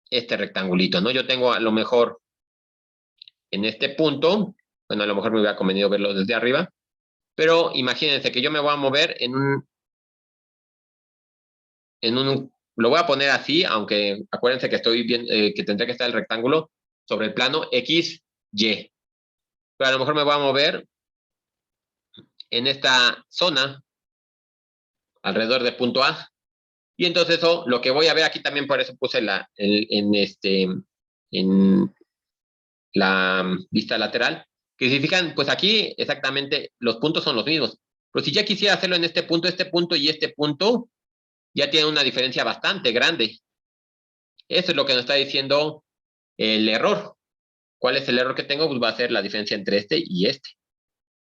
este rectangulito, ¿no? Yo tengo a lo mejor en este punto, bueno, a lo mejor me hubiera convenido verlo desde arriba, pero imagínense que yo me voy a mover lo voy a poner así, aunque acuérdense que estoy bien, que tendría que estar el rectángulo sobre el plano X, Y. Pero a lo mejor me voy a mover en esta zona, alrededor del punto A. Y entonces eso, lo que voy a ver aquí también, por eso puse en la vista lateral, que si fijan, pues aquí exactamente los puntos son los mismos. Pero si ya quisiera hacerlo en este punto y este punto, ya tiene una diferencia bastante grande. Eso es lo que nos está diciendo el error. ¿Cuál es el error que tengo? Pues va a ser la diferencia entre este y este.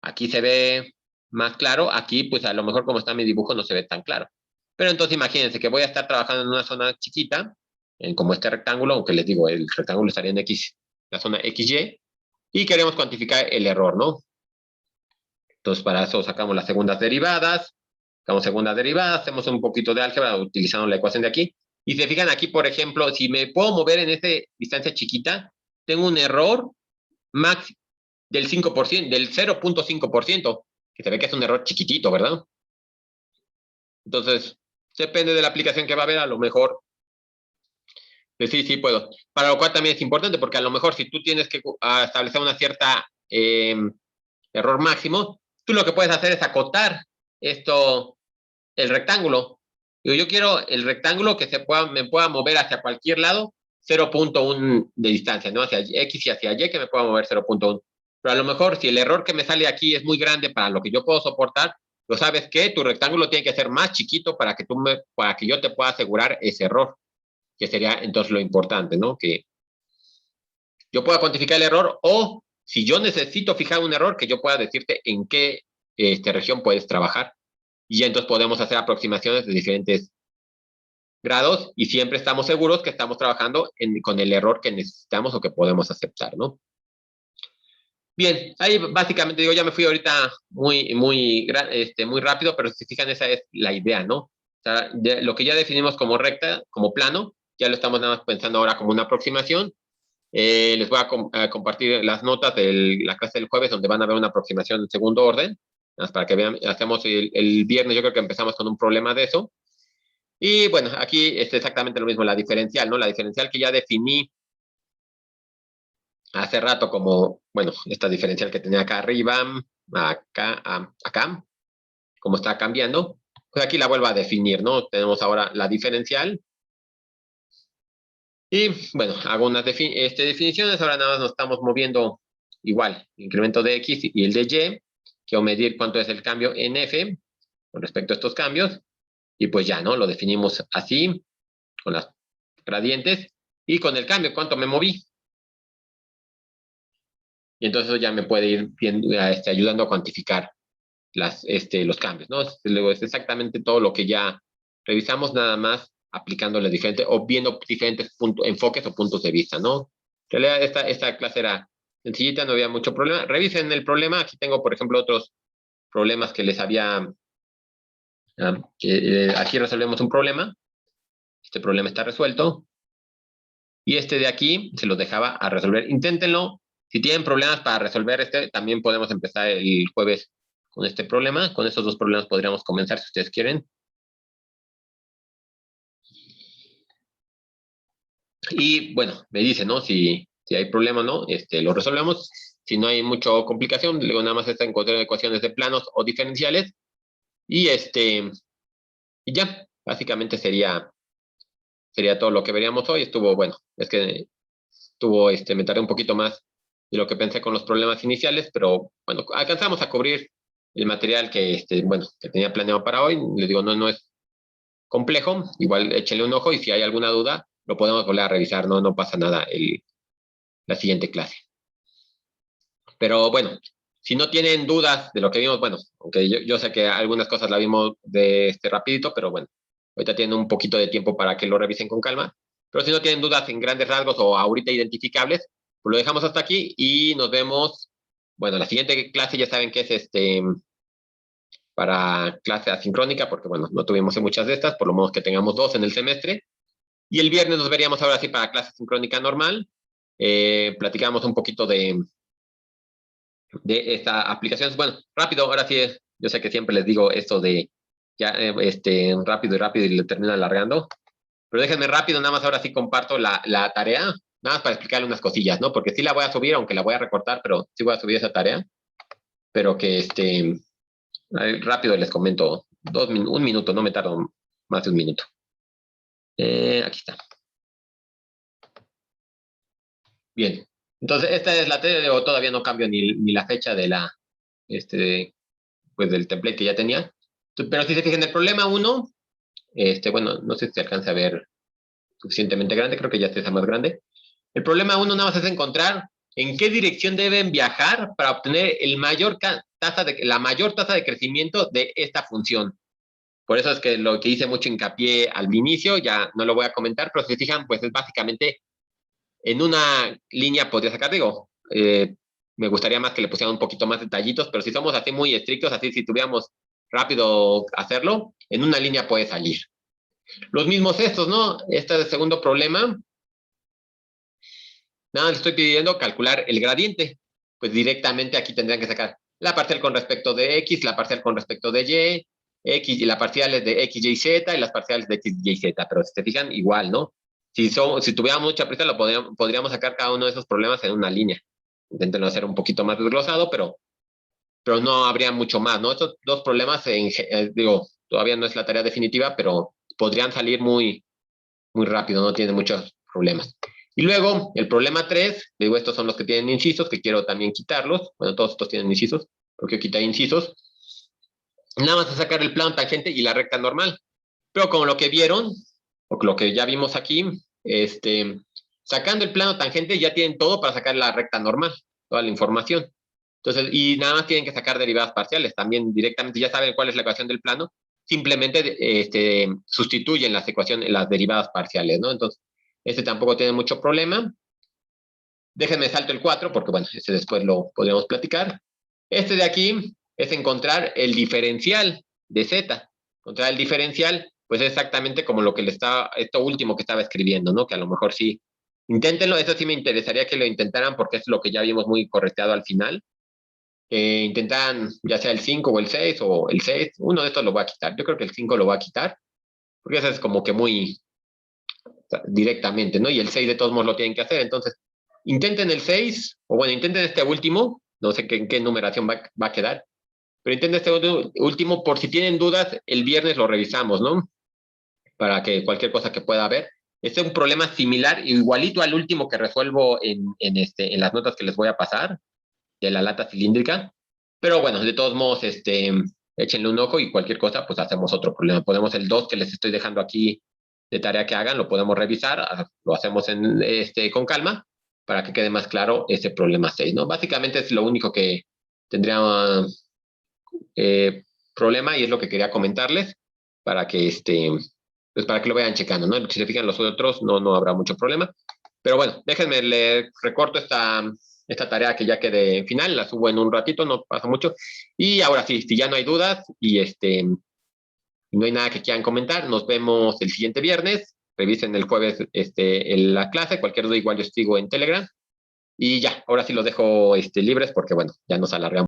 Aquí se ve más claro, aquí pues a lo mejor como está mi dibujo no se ve tan claro. Pero entonces imagínense que voy a estar trabajando en una zona chiquita, como este rectángulo, aunque les digo, el rectángulo estaría en X, la zona XY, y queremos cuantificar el error, ¿no? Entonces para eso sacamos las segundas derivadas, hacemos un poquito de álgebra utilizando la ecuación de aquí, y se fijan aquí, por ejemplo, si me puedo mover en esta distancia chiquita, tengo un error máximo del 5%, del 0.5%, que se ve que es un error chiquitito, ¿verdad? Entonces, depende de la aplicación que va a haber, a lo mejor, sí puedo. Para lo cual también es importante, porque a lo mejor si tú tienes que establecer una cierta error máximo, tú lo que puedes hacer es acotar el rectángulo. Yo quiero el rectángulo que me pueda mover hacia cualquier lado, 0.1 de distancia, ¿no? Hacia X y hacia Y, que me pueda mover 0.1. Pero a lo mejor si el error que me sale aquí es muy grande para lo que yo puedo soportar, lo sabes que tu rectángulo tiene que ser más chiquito para que yo te pueda asegurar ese error, que sería entonces lo importante, ¿no? Que yo pueda cuantificar el error o si yo necesito fijar un error, que yo pueda decirte en qué región puedes trabajar. Y entonces podemos hacer aproximaciones de diferentes grados y siempre estamos seguros que estamos trabajando con el error que necesitamos o que podemos aceptar, ¿no? Bien, ahí básicamente digo, ya me fui ahorita muy rápido, pero si fijan, esa es la idea, ¿no? O sea, lo que ya definimos como recta, como plano, ya lo estamos nada más pensando ahora como una aproximación. Les voy a compartir las notas de la clase del jueves, donde van a ver una aproximación en segundo orden, para que vean, hacemos el viernes, yo creo que empezamos con un problema de eso. Y bueno, aquí es exactamente lo mismo, la diferencial, ¿no? La diferencial que ya definí hace rato como, bueno, esta diferencial que tenía acá arriba, acá, como está cambiando, pues aquí la vuelvo a definir, ¿no? Tenemos ahora la diferencial Y bueno, hago unas definiciones. Ahora nada más nos estamos moviendo igual, el incremento de X y el de Y. Quiero medir cuánto es el cambio en F con respecto a estos cambios. Y pues ya, ¿no? Lo definimos así, con las gradientes. Y con el cambio, cuánto me moví. Y entonces eso ya me puede ir ayudando a cuantificar los cambios, ¿no? Luego es exactamente todo lo que ya revisamos, nada más aplicándole diferentes o viendo diferentes enfoques o puntos de vista, ¿no? En realidad esta clase era sencillita, no había mucho problema. Revisen el problema. Aquí tengo, por ejemplo, otros problemas que les había... aquí resolvemos un problema. Este problema está resuelto. Y este de aquí se los dejaba a resolver. Inténtenlo. Si tienen problemas para resolver también podemos empezar el jueves con este problema. Con estos dos problemas podríamos comenzar si ustedes quieren. Y bueno, me dice, ¿no? Si hay problema, ¿no? Lo resolvemos. Si no hay mucha complicación, luego nada más está encontrar ecuaciones de planos o diferenciales. Y y ya, básicamente sería todo lo que veríamos hoy. Estuvo, bueno, es que me tardé un poquito más de lo que pensé con los problemas iniciales, pero bueno, alcanzamos a cubrir el material que, bueno, que tenía planeado para hoy. Les digo, no es complejo. Igual échenle un ojo y si hay alguna duda, lo podemos volver a revisar, no pasa nada la siguiente clase. Pero bueno, si no tienen dudas de lo que vimos, bueno, aunque yo sé que algunas cosas la vimos de rapidito, pero bueno, ahorita tienen un poquito de tiempo para que lo revisen con calma. Pero si no tienen dudas en grandes rasgos o ahorita identificables, pues lo dejamos hasta aquí y nos vemos. Bueno, la siguiente clase ya saben que es para clase asincrónica, porque bueno, no tuvimos muchas de estas, por lo menos que tengamos 2 en el semestre. Y el viernes nos veríamos ahora sí para clase sincrónica normal. Platicamos un poquito de esta aplicación. Bueno, rápido, ahora sí, yo sé que siempre les digo esto de ya rápido y le termino alargando. Pero déjenme rápido, nada más ahora sí comparto la tarea, nada más para explicarle unas cosillas, ¿no? Porque sí la voy a subir, aunque la voy a recortar, pero sí voy a subir esa tarea. Pero que rápido les comento, un minuto, no me tardo más de un minuto. Aquí está. Bien, entonces esta es la tarea, todavía no cambio ni la fecha de pues del template que ya tenía. Pero si se fijan, el problema 1, bueno, no sé si se alcanza a ver suficientemente grande, creo que ya está más grande. El problema 1 nada más es encontrar en qué dirección deben viajar para obtener la mayor tasa de crecimiento de esta función. Por eso es que lo que hice mucho hincapié al inicio, ya no lo voy a comentar, pero si se fijan, pues es básicamente en una línea podría sacar, digo, me gustaría más que le pusieran un poquito más detallitos, pero si somos así muy estrictos, así si tuviéramos rápido hacerlo, en una línea puede salir. Los mismos estos, ¿no? Este es el segundo problema. Nada, le estoy pidiendo calcular el gradiente. Pues directamente aquí tendrían que sacar la parcial con respecto de X, la parcial con respecto de Y, X y las parciales de X, Y, Z y las parciales de X, Y, Z. Pero si se fijan, igual, ¿no? Si tuviéramos mucha prisa, podríamos sacar cada uno de esos problemas en una línea. Intenten hacer un poquito más desglosado, pero no habría mucho más, ¿no? Estos dos problemas, digo, todavía no es la tarea definitiva, pero podrían salir muy, muy rápido, no tienen muchos problemas. Y luego, el problema 3, digo, estos son los que tienen incisos, que quiero también quitarlos. Bueno, todos estos tienen incisos, pero quiero quitar incisos. Nada más a sacar el plano tangente y la recta normal. Pero como lo que vieron, o lo que ya vimos aquí, sacando el plano tangente ya tienen todo para sacar la recta normal, toda la información. Entonces, y nada más tienen que sacar derivadas parciales. También directamente ya saben cuál es la ecuación del plano. Simplemente sustituyen las ecuaciones, las derivadas parciales, ¿no? Entonces, tampoco tiene mucho problema. Déjenme salto el 4, porque bueno, después lo podríamos platicar. De aquí es encontrar el diferencial de Z. Encontrar el diferencial, pues es exactamente como lo que esto último que estaba escribiendo, ¿no? Que a lo mejor sí, inténtenlo, eso sí me interesaría que lo intentaran, porque es lo que ya vimos muy correteado al final. Intentaran ya sea el 5 o el 6, o el 6, uno de estos lo voy a quitar. Yo creo que el 5 lo voy a quitar, porque eso es como que muy directamente, ¿no? Y el 6 de todos modos lo tienen que hacer. Entonces, intenten el 6, o bueno, intenten este último, no sé en qué numeración va a quedar, pero intenten este último, por si tienen dudas, el viernes lo revisamos, ¿no? Para que cualquier cosa que pueda haber, Este es un problema similar, igualito al último que resuelvo en las notas que les voy a pasar, de la lata cilíndrica. Pero bueno, de todos modos, échenle un ojo y cualquier cosa, pues hacemos otro problema. Podemos el 2 que les estoy dejando aquí de tarea que hagan, lo podemos revisar, lo hacemos con calma para que quede más claro ese problema 6, ¿no? Básicamente es lo único que tendría problema y es lo que quería comentarles para que, pues para que lo vayan checando, ¿no? Si se fijan los otros, no habrá mucho problema. Pero bueno, déjenme, le recorto esta tarea que ya quede final, la subo en un ratito, no pasa mucho. Y ahora sí, si ya no hay dudas y no hay nada que quieran comentar, nos vemos el siguiente viernes. Revisen el jueves la clase, cualquier duda igual yo sigo en Telegram. Y ya, ahora sí los dejo libres porque, bueno, ya nos alargamos.